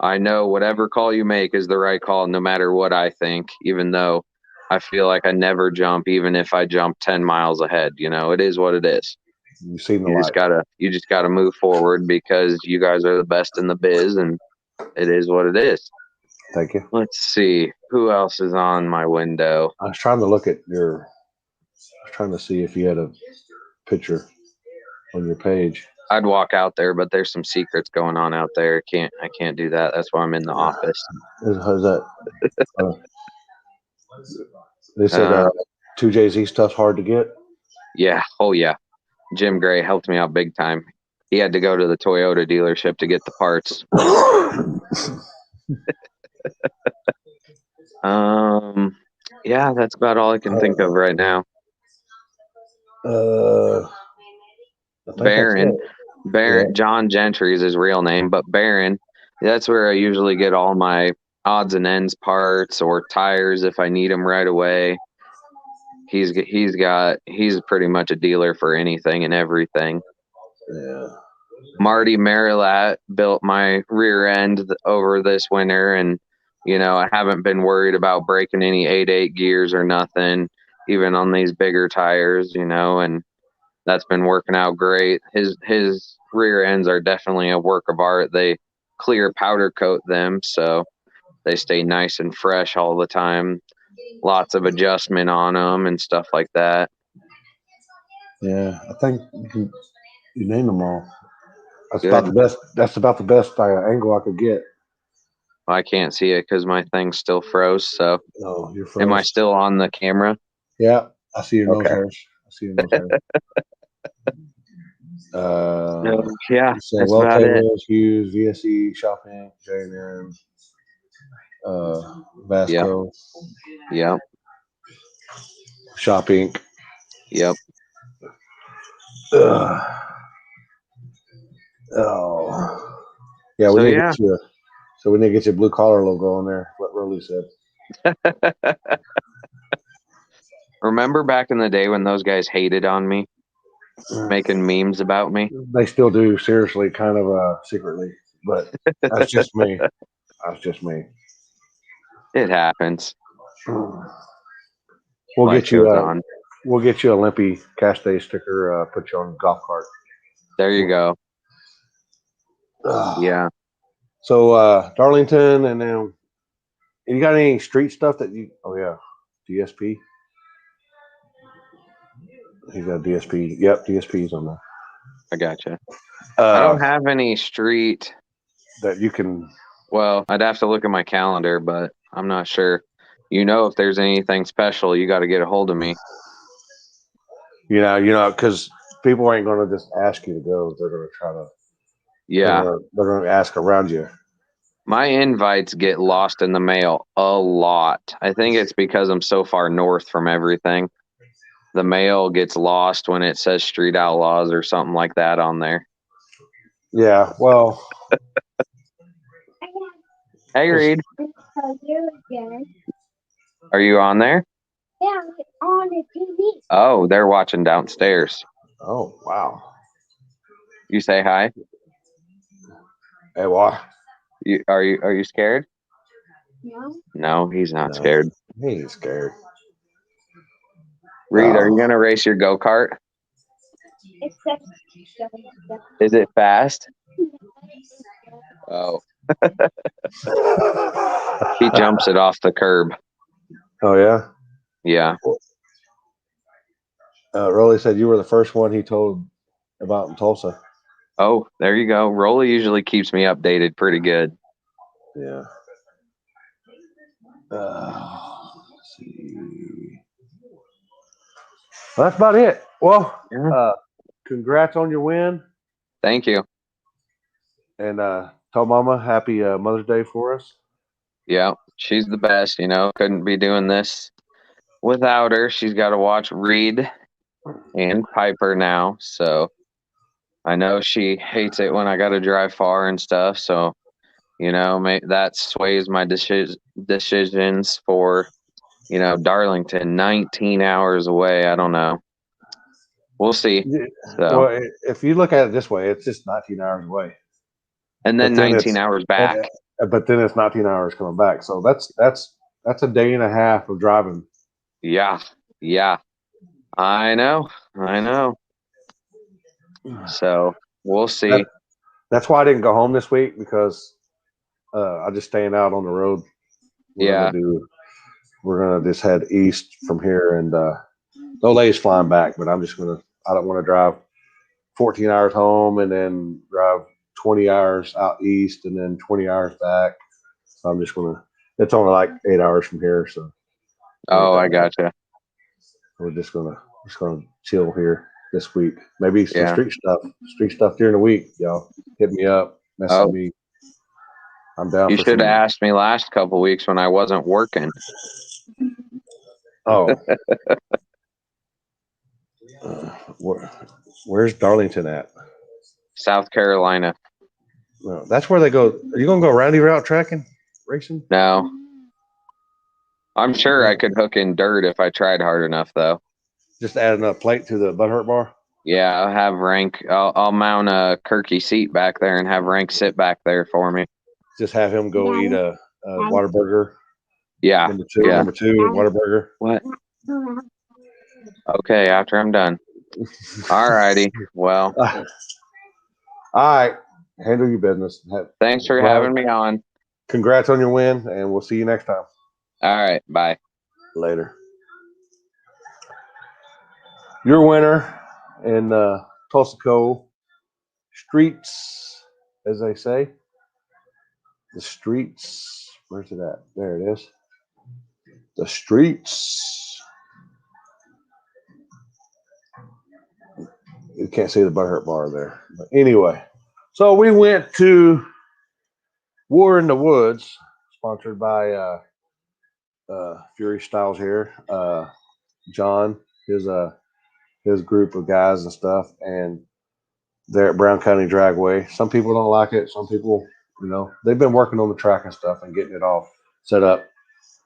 I know whatever call you make is the right call, no matter what I think, even though I feel like I never jump, even if I jump 10 miles ahead. You know, it is what it is. You've seen the light. You just gotta move forward because you guys are the best in the biz, and it is what it is. Thank you. Let's see who else is on my window. I was trying to look at I was trying to see if you had a picture on your page. I'd walk out there, but there's some secrets going on out there. I can't do that. That's why I'm in the office. Is that? They said 2JZ stuff's hard to get. Yeah. Oh yeah. Jim Gray helped me out big time. He had to go to the Toyota dealership to get the parts. Yeah, that's about all I can think of right now. Baron, yeah. John Gentry is his real name, but Baron, that's where I usually get all my odds and ends parts or tires if I need them right away. He's pretty much a dealer for anything and everything. Yeah. Marty Marilat built my rear end over this winter, and you know, I haven't been worried about breaking any 8.8 gears or nothing, even on these bigger tires, you know, and that's been working out great. His rear ends are definitely a work of art. They clear powder coat them, so they stay nice and fresh all the time. Lots of adjustment on them and stuff like that. Yeah, I think you named them all. That's about the best. That's about the best angle I could get. Well, I can't see it because my thing's still froze. So, oh, you're froze. Am I still on the camera? Yeah, I see your nose hairs. I see your nose hairs. Yeah, that's about it. Hughes, VSE, Shopping, J&M, Vasco. Yep. Shop Inc. Yep. Oh. Yeah, we need to get your blue collar logo on there. What Rolly said. Remember back in the day when those guys hated on me, making memes about me? They still do, seriously, kind of secretly, but that's just me. That's just me. It happens. We'll get you a Olympi Cash Day sticker. Put you on a golf cart. There you go. Yeah. So Darlington, and then you got any street stuff that you? Oh yeah, DSP. He's got DSP. Yep, DSP's on there. I gotcha. I don't have any street that you can. Well, I'd have to look at my calendar, but I'm not sure. You know, if there's anything special, you got to get a hold of me. You know, because people ain't going to just ask you to go. They're going to try to. Yeah. They're going to ask around you. My invites get lost in the mail a lot. I think it's because I'm so far north from everything. The mail gets lost when it says Street Outlaws or something like that on there. Yeah, well, Hey, Reed. Tell you again. Are you on there? Yeah, on the TV. Oh, they're watching downstairs. Oh, wow. You say hi. Hey, what? Are you scared? No. No, he's not No. scared. He ain't scared. Reed, are you Oh. gonna race your go-kart? Except. Is it fast? Oh, he jumps it off the curb. Oh, yeah? Yeah. Rolly said you were the first one he told about in Tulsa. Oh, there you go. Rolly usually keeps me updated pretty good. Yeah. Let's see. Well, that's about it. Well, Yeah. congrats on your win. Thank you. And tell Mama happy Mother's Day for us. Yeah, she's the best. Couldn't be doing this without her. She's got to watch Reed and Piper now, so I know she hates it when I got to drive far and stuff. So that sways my decisions for Darlington, 19 hours away. I don't know. We'll see. So, Well, if you look at it this way, it's just 19 hours away. and then But then 19 hours back. But then it's 19 hours coming back. So that's a day and a half of driving. Yeah. I know. So we'll see. That's why I didn't go home this week, because I'm just staying out on the road. We're gonna just head east from here, and no Lay's flying back, but I don't want to drive 14 hours home and then drive 20 hours out east and then 20 hours back. So it's only like 8 hours from here. So. Oh, I gotcha. We're just gonna chill here this week. Maybe some Yeah. street stuff during the week. Y'all hit me up, message me. I'm down. You for should have some. asked me last couple weeks when I wasn't working. Oh, where's Darlington at? South Carolina. No, that's where they go. Are you gonna go roundy route tracking racing? No. I'm sure I could hook in dirt if I tried hard enough, though. Just adding a plate to the Butthurt bar. Yeah, I'll have Rank. I'll mount a Kirky seat back there and have Rank sit back there for me. Just have him go eat a Whataburger. Yeah. Number two Whataburger. What? Okay, after I'm done. All righty. Well. All right. Handle your business. Thanks for having me on. Congrats on your win, and we'll see you next time. All right. Bye. Later. Your winner in Tulsa Cove streets, as they say. The streets. Where's it at? There it is. The streets. You can't see the Butthurt bar there. But anyway, so we went to War in the Woods, sponsored by Fury Styles here. John, his group of guys and stuff, and they're at Brown County Dragway. Some people don't like it. Some people, they've been working on the track and stuff and getting it all set up.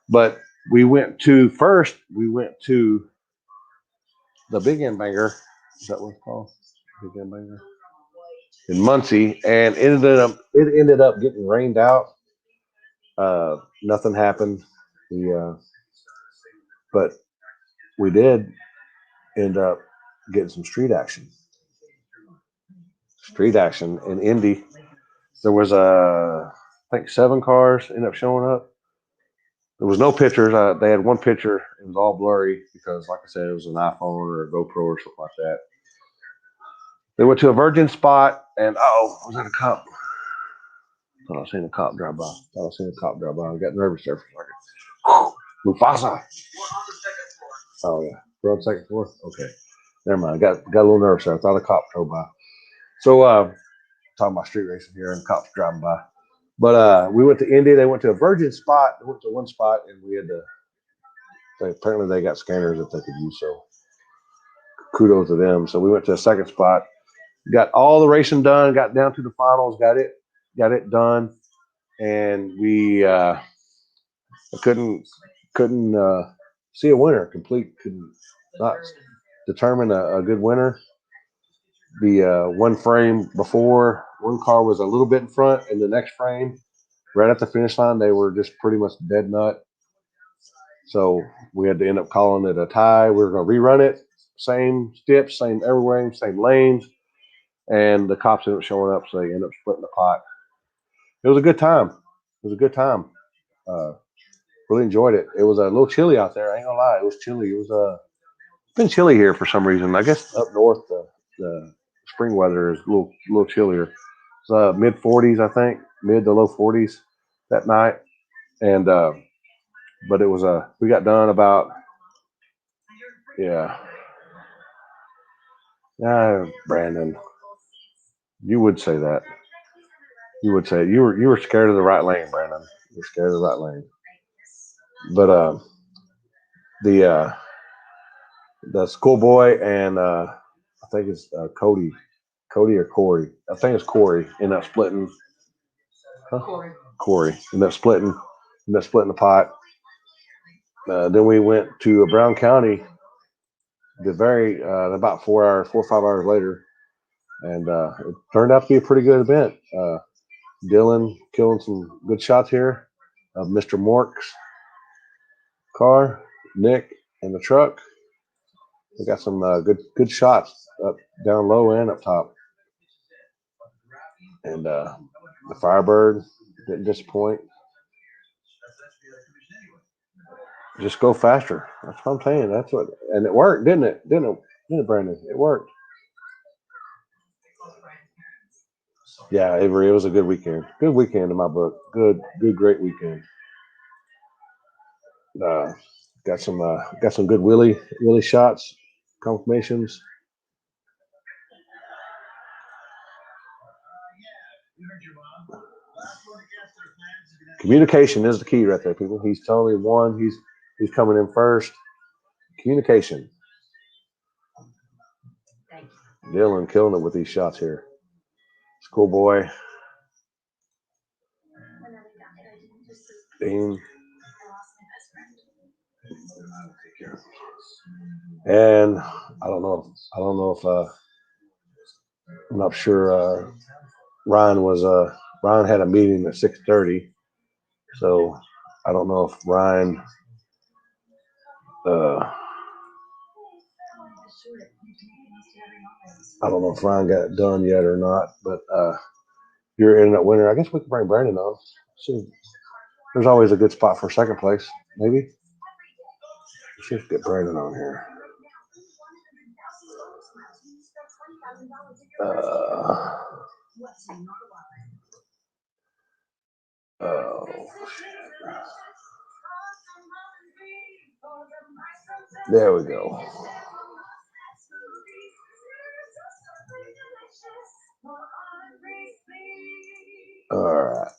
But we went to the Big End Banger. Is that what it's called? Big End Banger in Muncie, and it ended up getting rained out. Nothing happened. But we did end up getting some street action. In Indy. There was I think 7 cars ended up showing up. There was no pictures. They had one picture. It was all blurry because, like I said, it was an iPhone or a GoPro or something like that. They went to a virgin spot, and was that a cop? Thought I seen a cop drive by. I got nervous there for a second. Mufasa. Oh yeah, we're on the second floor. Okay, never mind. Got a little nervous there. I thought a cop drove by. So talking about street racing here, and cops driving by. But we went to Indy. They went to a virgin spot. They went to one spot, and we had to. Apparently, they got scanners that they could use. So kudos to them. So we went to a second spot. Got all the racing done. Got down to the finals. Got it done. and we couldn't see a winner. Could not determine a good winner. The one frame before, one car was a little bit in front, and the next frame, right at the finish line, they were just pretty much dead nut. So we had to end up calling it a tie. We were going to rerun it, same steps, same everywhere, same lanes, and the cops ended up showing up, so they ended up splitting the pot. It was a good time. It was a good time. Really enjoyed it. It was a little chilly out there. I ain't gonna lie, it was chilly. It was been chilly here for some reason. I guess up north the spring weather is a little chillier. It's mid 40s, I think, mid to low 40s that night, and but it was we got done about Brandon, you would say that. You would say you were scared of the right lane, Brandon. You were scared of the right lane. But the schoolboy and I think it's Cody or Corey. I think it's Corey. Ended up splitting. Corey ended up splitting the pot. Then we went to Brown County. About 4 or 5 hours later, and it turned out to be a pretty good event. Dylan killing some good shots here. Mr. Mork's car, Nick, and the truck. We got some good shots up down low and up top. And the Firebird didn't disappoint. Just go faster. That's what I'm saying. That's what, and it worked, didn't it? Didn't it, Brandon? It worked. Yeah, Avery, it was a good weekend. Good weekend in my book. Great weekend. Got some good Willie shots, confirmations. Communication is the key right there, people. He's totally won. He's coming in first. Communication. Dylan killing it with these shots here. Schoolboy. Dean. And I don't know if I'm not sure Ryan had a meeting at 6:30. So I don't know if Ryan got it done yet or not, but you're internet winner. I guess we can bring Brandon on. See, there's always a good spot for second place, maybe. Let's see if we get Brandon on here. There we go. All right.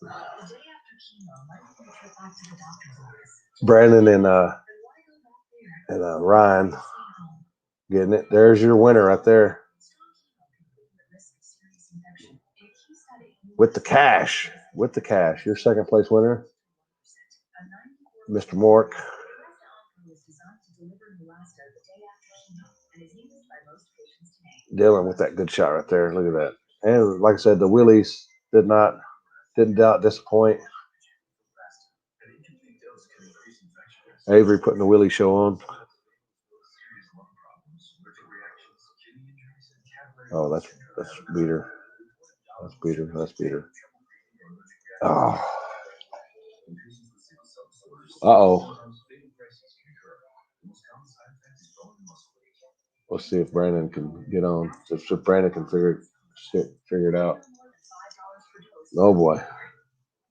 Brandon and Ryan getting it. There's your winner right there. With the cash. Your second place winner, Mr. Mork. Dylan with that good shot right there. Look at that. And like I said, the Willies didn't disappoint. Avery putting the Willie show on. Oh, that's beater. That's beater. Oh. Uh-oh. Let's see if Brandon can get on. If Brandon can figure it out. Oh boy.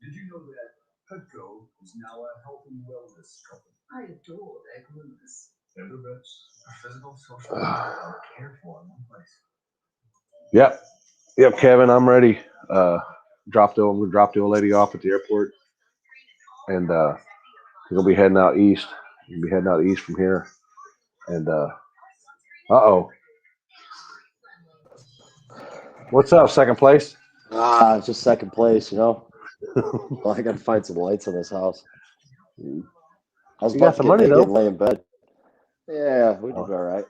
Did you know that Petco is now a health and wellness company? I adore their groomers. Member reps, physical, social, care for in one place. Yep, Kevin, I'm ready. Dropped the old lady off at the airport, and we'll be heading out east. We'll be heading out east from here, and what's up, second place? It's just second place, you know. Well, I gotta find some lights in this house. I was You got about to some get money, naked though. and lay in bed. Yeah, we'd Oh. be all right.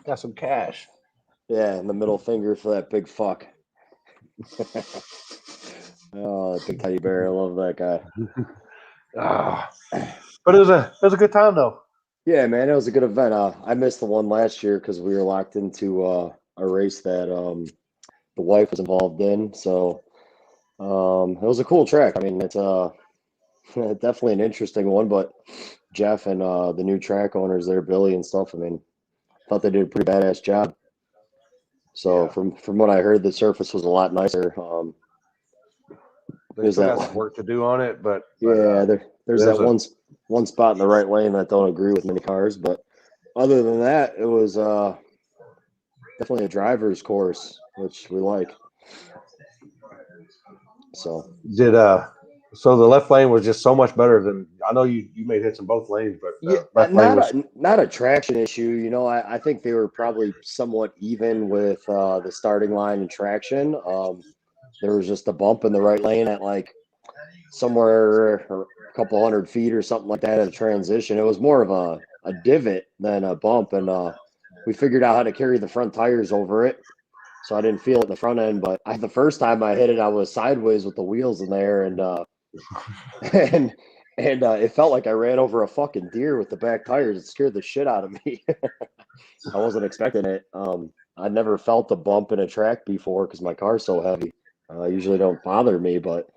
Got some cash. Yeah, and the middle finger for that big fuck. Oh, that big teddy bear. I love that guy. Ah. But it was a good time though. Yeah, man, it was a good event. I missed the one last year because we were locked into a race that the wife was involved in. So it was a cool track. I mean, it's definitely an interesting one. But Jeff and the new track owners there, Billy and stuff. I mean, thought they did a pretty badass job. So Yeah. from what I heard, the surface was a lot nicer. They There's still that got some work to do on it, but yeah, there's there's that a- one spot in the right lane that don't agree with many cars, but other than that, it was definitely a driver's course, which we like. So did so the left lane was just so much better than I know you made hits in both lanes, but yeah, left lane was not a traction issue. You know, I think they were probably somewhat even with the starting line and traction. There was just a bump in the right lane at like somewhere a couple 100 feet or something like that at a transition. It was more of a divot than a bump, and we figured out how to carry the front tires over it, so I didn't feel it in the front end. But the first time I hit it, I was sideways with the wheels in there, and and it felt like I ran over a fucking deer with the back tires. It scared the shit out of me. I wasn't expecting it. I'd never felt a bump in a track before because my car's so heavy. Usually don't bother me, but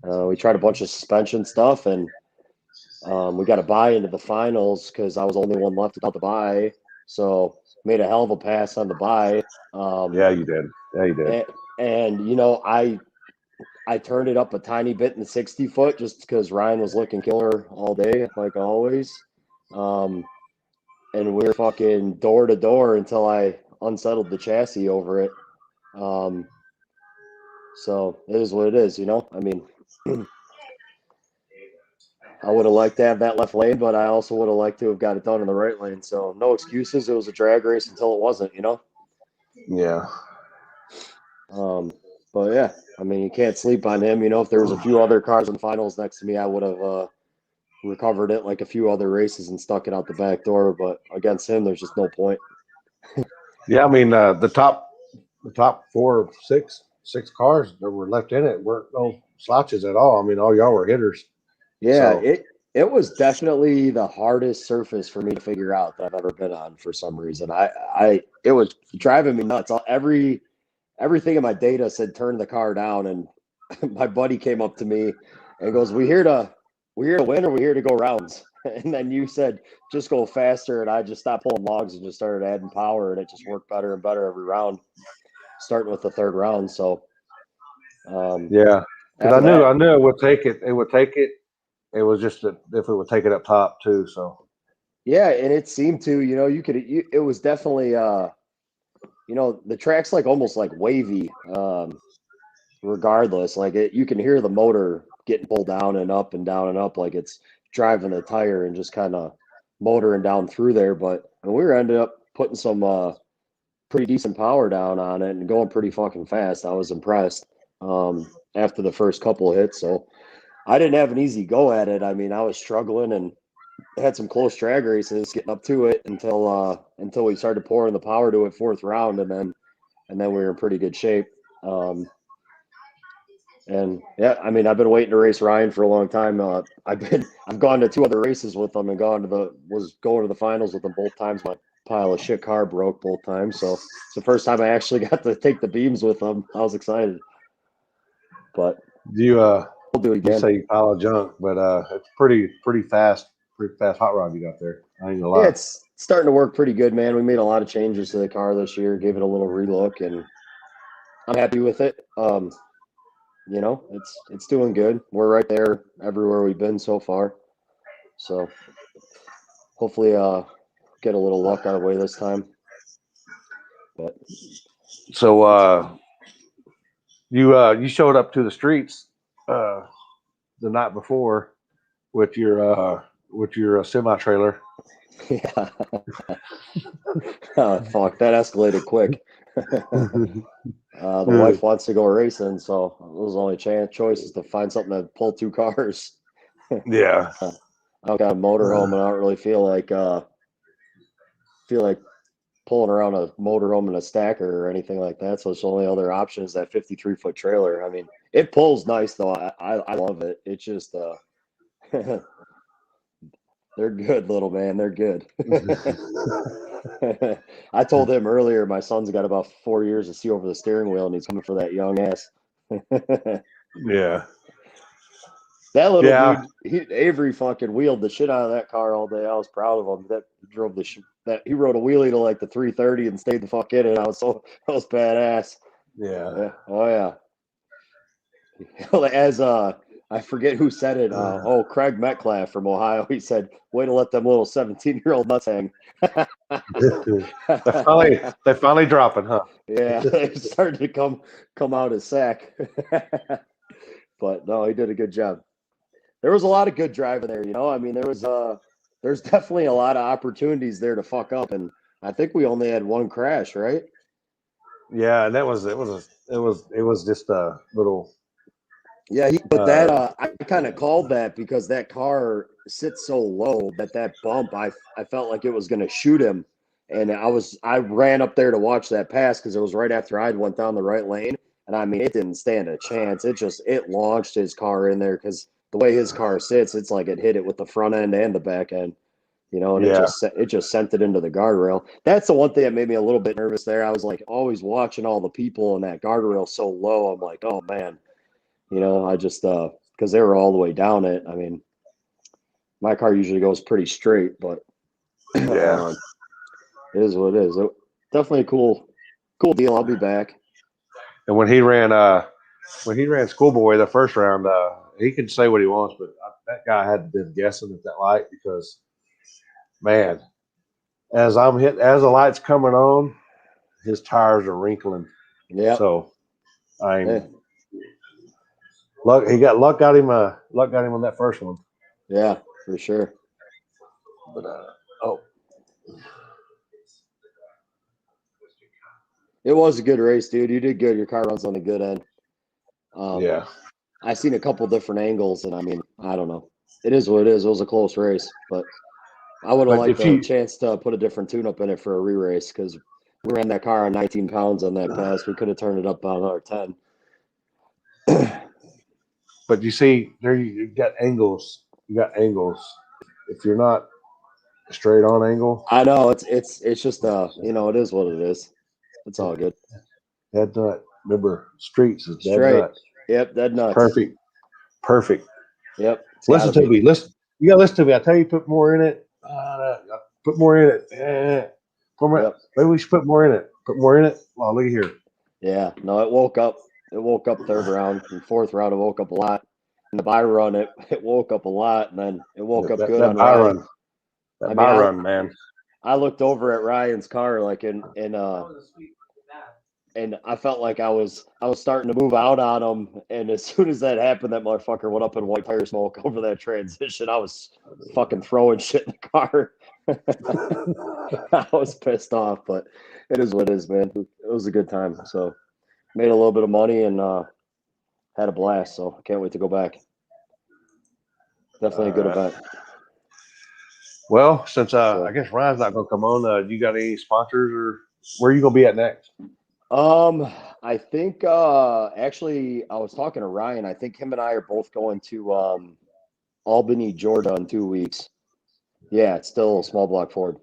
we tried a bunch of suspension stuff, and we got a bye into the finals because I was the only one left without the bye. So made a hell of a pass on the bye. yeah, you did. Yeah, you did. And you know, I turned it up a tiny bit in the 60 foot just because Ryan was looking killer all day, like always. And we were fucking door to door until I unsettled the chassis over it. So it is what it is, you know? I mean, I would have liked to have that left lane, but I also would have liked to have got it done in the right lane. So no excuses. It was a drag race until it wasn't, you know? Yeah. But yeah, I mean, you can't sleep on him. You know, if there was a few other cars in the finals next to me, I would have recovered it like a few other races and stuck it out the back door. But against him, there's just no point. Yeah, I mean the top six cars that were left in it weren't no slouches at all. I mean, all y'all were hitters. Yeah, So, it was definitely the hardest surface for me to figure out that I've ever been on for some reason. It was driving me nuts. Everything in my data said turn the car down, and my buddy came up to me and goes, "We here to win, or we here to go rounds?" And then you said just go faster, and I just stopped pulling logs and just started adding power, and it just worked better and better every round, starting with the third round. So yeah, because after that, I knew it would take it. It would take it. It was just that if it would take it up top too. So yeah, and it seemed to, you know, it was definitely, you know, the track's like almost like wavy, regardless. Like you can hear the motor getting pulled down and up and down and up, like it's driving the tire and just kind of motoring down through there. But we were ended up putting some pretty decent power down on it and going pretty fucking fast. I was impressed after the first couple of hits. So I didn't have an easy go at it. I mean, I was struggling and had some close drag races getting up to it until we started pouring the power to it fourth round, and then we were in pretty good shape. And yeah, I mean, I've been waiting to race Ryan for a long time. I've gone to two other races with him and was going to the finals with him both times. My pile of shit car broke both times, so it's the first time I actually got to take the beams with him. I was excited, but you we'll do it you again. say you pile of junk, but it's pretty fast hot rod you got there. I ain't gonna lie. Yeah, it's starting to work pretty good, man. We made a lot of changes to the car this year, gave it a little relook, and I'm happy with it. You know, it's doing good. We're right there everywhere we've been so far. So hopefully get a little luck our way this time. But So you showed up to the streets the night before with your semi trailer. yeah. Oh, fuck, that escalated quick. The wife wants to go racing, so it was the only choice is to find something to pull 2 cars. Yeah. I've got a motorhome, and I don't really feel like pulling around a motorhome in a stacker or anything like that. So it's the only other option is that 53-foot trailer. I mean, it pulls nice though. I love it. It's just they're good, little man. They're good. I told him earlier my son's got about 4 years to see over the steering wheel, and he's coming for that young ass. Yeah. That little dude, Avery fucking wheeled the shit out of that car all day. I was proud of him. That he drove he rode a wheelie to like the 330 and stayed the fuck in it. That was badass. Yeah. Oh yeah. As I forget who said it. Craig Metcalf from Ohio. He said, "Way to let them little 17-year-old nuts hang." They finally dropping, huh? Yeah, they started to come out his sack. But no, he did a good job. There was a lot of good driving there, you know. I mean, there's definitely a lot of opportunities there to fuck up, and I think we only had 1 crash, right? Yeah, and it was just a little. Yeah, but that I kind of called that because that car sits so low that bump I felt like it was going to shoot him, and I ran up there to watch that pass because it was right after I'd went down the right lane, and I mean it didn't stand a chance. It launched his car in there because the way his car sits, it's like it hit it with the front end and the back end, you know, and Yeah. it just sent it into the guardrail. That's the one thing that made me a little bit nervous there. I was like always watching all the people and that guardrail so low. I'm like, oh man. You know, I just because they were all the way down it. I mean, my car usually goes pretty straight, but Yeah. it is what it is. Definitely a cool deal. I'll be back. And when he ran Schoolboy the first round, he can say what he wants, but that guy had been guessing at that light because, man, as the light's coming on, his tires are wrinkling. Yeah. So, luck got him on that first one. Yeah, for sure. But it was a good race, dude. You did good. Your car runs on the good end. Yeah. I seen a couple different angles, and I mean, I don't know. It is what it is. It was a close race, but I would have liked a chance to put a different tune-up in it for a re-race because we ran that car on 19 pounds on that pass. We could have turned it up by another 10. But you see, there you got angles. You got angles. If you're not straight on angle, I know it's just you know, it is what it is. It's all good. Dead nut. Remember, streets is dead Straight. nut. Yep, dead nuts. Perfect. Yep. Listen to me. Listen. You gotta listen to me. I tell you, put more in it. Put more in it. Yep. Maybe we should put more in it. Put more in it. Oh, look at here. Yeah. No, it woke up. It woke up third round and fourth round. It woke up a lot. In the bye run, it woke up a lot, and then it woke up good on Ryan. That bye run, man. I looked over at Ryan's car like and I felt like I was starting to move out on him, and as soon as that happened, that motherfucker went up in white tire smoke over that transition. I was fucking throwing shit in the car. I was pissed off, but it is what it is, man. It was a good time. So made a little bit of money and had a blast. So I can't wait to go back. Definitely a good event. Well, since I guess Ryan's not going to come on, you got any sponsors or where are you going to be at next? I think actually I was talking to Ryan. I think him and I are both going to Albany, Georgia in 2 weeks. Yeah, it's still small block Ford.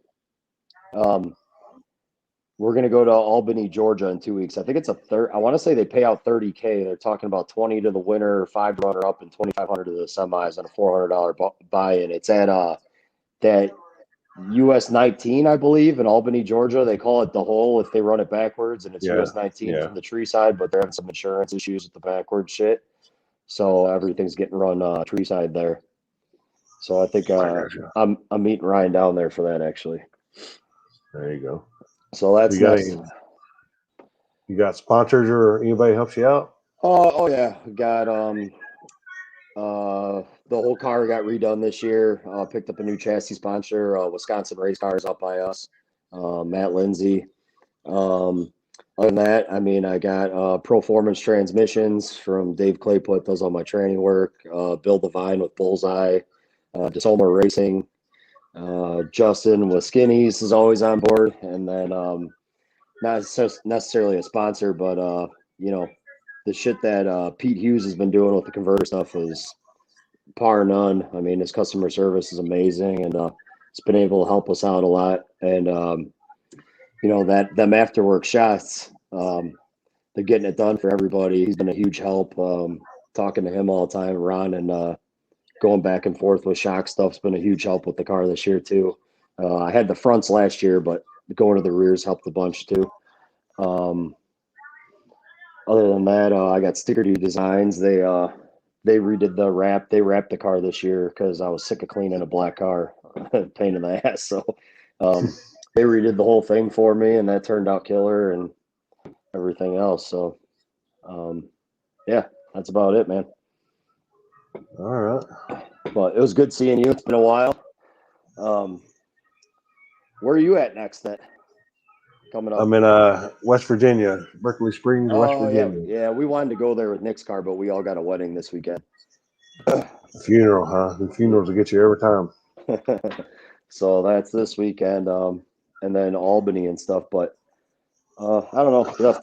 We're gonna go to Albany, Georgia in 2 weeks. I think it's I want to say they pay out $30K. They're talking about 20 to the winner, 5 runner up, and 2,500 to the semis on a $400 buy-in. It's at that US 19, I believe, in Albany, Georgia. They call it the hole if they run it backwards, and it's US 19 from the tree side, but they're having some insurance issues with the backwards shit. So everything's getting run tree side there. So I think I'm meeting Ryan down there for that actually. There you go. So that's nice. You got sponsors or anybody helps you out? Oh yeah, we got the whole car got redone this year. Picked up a new chassis sponsor, Wisconsin Race Cars up by us. Matt Lindsay. Other than that, I mean, I got Performance Transmissions from Dave Clayput, does all my training work. Bill Devine with Bullseye, DeSolmer Racing. Justin with Skinnies is always on board. And then not necessarily a sponsor, but, you know, the shit that Pete Hughes has been doing with the converter stuff is par none. I mean, his customer service is amazing, and it's been able to help us out a lot. And you know, them afterwork shots, they're getting it done for everybody. He's been a huge help. Talking to him all the time, Ron, and going back and forth with shock stuff's been a huge help with the car this year too. I had the fronts last year, but going to the rears helped a bunch too. Other than that, I got Sticker D Designs. They redid the wrap. They wrapped the car this year because I was sick of cleaning a black car. Pain in the ass. So they redid the whole thing for me, and that turned out killer and everything else. So yeah, that's about it, man. All right. But it was good seeing you. It's been a while. Where are you at next then? Coming up. I'm in West Virginia, Berkeley Springs, West Virginia. Yeah, we wanted to go there with Nick's car, but we all got a wedding this weekend. A funeral, huh? The funerals will get you every time. So that's this weekend, and then Albany and stuff. But I don't know. We'll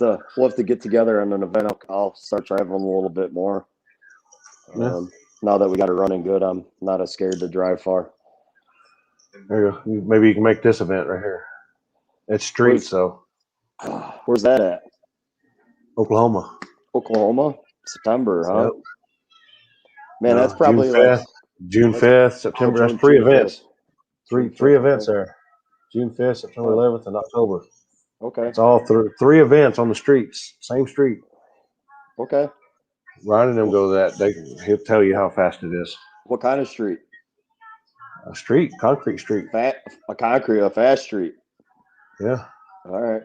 have to get together on an event. I'll start traveling a little bit more. Yeah. Now that we got it running good, I'm not as scared to drive far. There you go. Maybe you can make this event right here. It's street, so Where's that at? Oklahoma. Oklahoma, September, huh? Yep. Man, No, that's probably June 5th, September. June That's three 5th. events. Three June 5th, events okay. there. June 5th, September 11th, and October. Okay. It's all three events on the streets, same street. Okay. Ryan and them go to that. He'll tell you how fast it is. What kind of street? A street, concrete street. A fast street. Yeah. All right.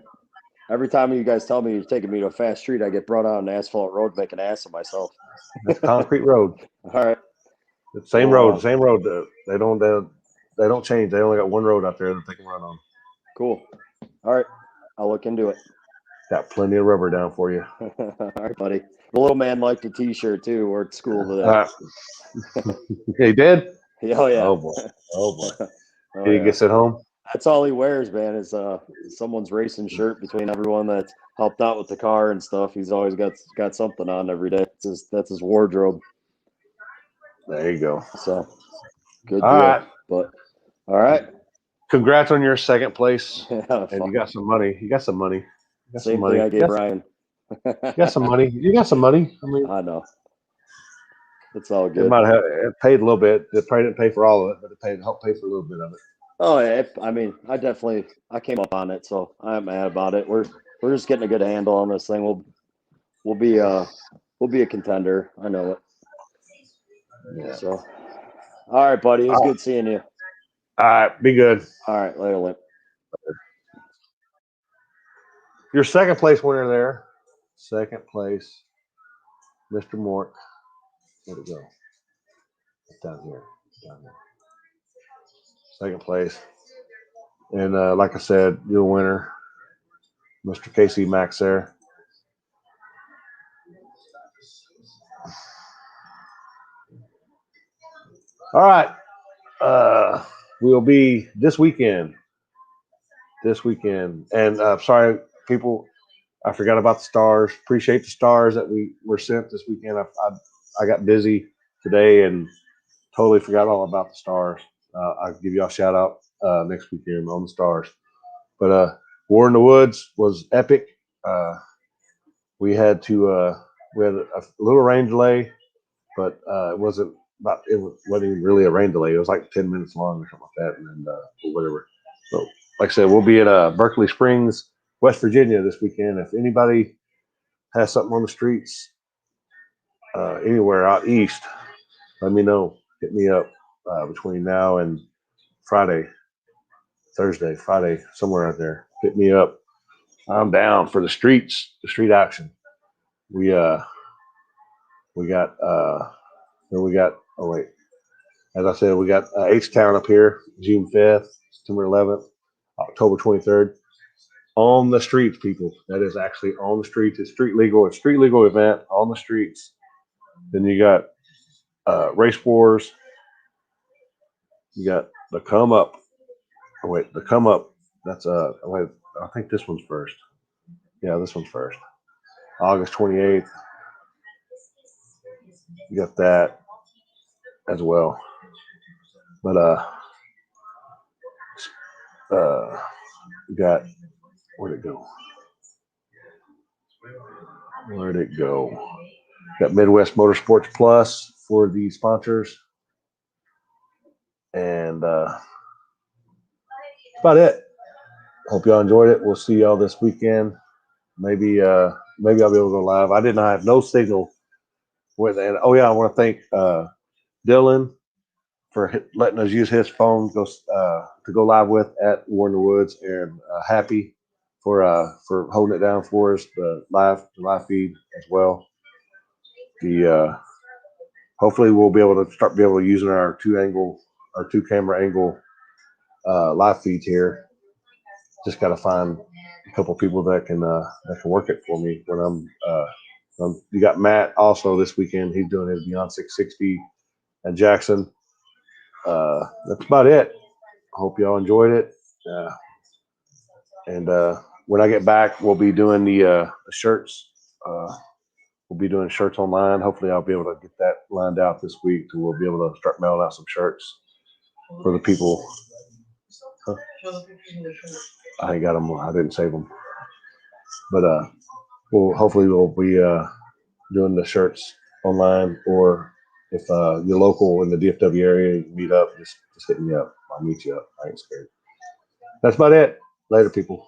Every time you guys tell me you're taking me to a fast street, I get brought out on an asphalt road, make an ass of myself. It's concrete road. All right. The same road. They don't change. They only got one road out there that they can run on. Cool. All right. I'll look into it. Got plenty of rubber down for you. All right, buddy. The little man liked the T-shirt too. We're at school today. He did? Oh yeah. Oh boy. Oh, Did he yeah. get sent home? That's all he wears, man, is someone's racing shirt between everyone that's helped out with the car and stuff. He's always got something on every day. That's his wardrobe. There you go. So good All deal. right. But all right. Congrats on your second place. Yeah, And you got some money. Same thing I gave Brian. You got some money. I mean, I know. It's all it good. might have it paid a little bit. It probably didn't pay for all of it, but it helped pay for a little bit of it. Oh yeah, I mean, I came up on it, so I'm mad about it. We're just getting a good handle on this thing. We'll be a contender. I know it. Yeah. So, all right, buddy. It was good seeing you. All right, be good. All right, later, Limp. Your second place winner there. Second place, Mr. Mork. Where'd it go? It's down here. Second place. And like I said, your winner, Mr. Casey Max there. All right. We'll be this weekend. And sorry, people, I forgot about the stars. Appreciate the stars that we were sent this weekend. I got busy today and totally forgot all about the stars. I'll give y'all a shout out next weekend on the stars. But War in the Woods was epic. We had a little rain delay, but it wasn't even really a rain delay. It was like 10 minutes long or something like that, and then whatever. So, like I said, we'll be at Berkeley Springs, West Virginia this weekend. If anybody has something on the streets anywhere out east, let me know. Hit me up between now and Thursday, Friday, somewhere out there. Hit me up. I'm down for the street action. We got oh wait. As I said, we got H-Town up here, June 5th, September 11th, October 23rd. on the streets, people. That is actually on the streets. It's street legal. It's street legal event on the streets. Then you got race wars. You got the come up. Oh, wait, the come up. That's wait, I think this one's first. Yeah, this one's first. August 28th. You got that as well. But you got, where'd it go? Where'd it go? Got Midwest Motorsports Plus for the sponsors. And that's about it. Hope y'all enjoyed it. We'll see y'all this weekend. Maybe I'll be able to go live. I did not have no signal with it. Oh yeah, I want to thank Dylan for letting us use his phone to go live with at War in the Woods, and Happy for holding it down for us, the live feed as well. Hopefully we'll be able to using our two camera angle live feeds here. Just got to find a couple people that can work it for me when I'm. You got Matt also this weekend. He's doing his Beyond 660 and Jackson. That's about it. Hope y'all enjoyed it. And when I get back, we'll be doing the shirts. We'll be doing shirts online. Hopefully, I'll be able to get that lined out this week, so we'll be able to start mailing out some shirts for the people. Huh? I ain't got them. I didn't save them. But hopefully we'll be doing the shirts online, or if you're local in the DFW area, you can meet up, just hit me up. I'll meet you up. I ain't scared. That's about it. Later, people.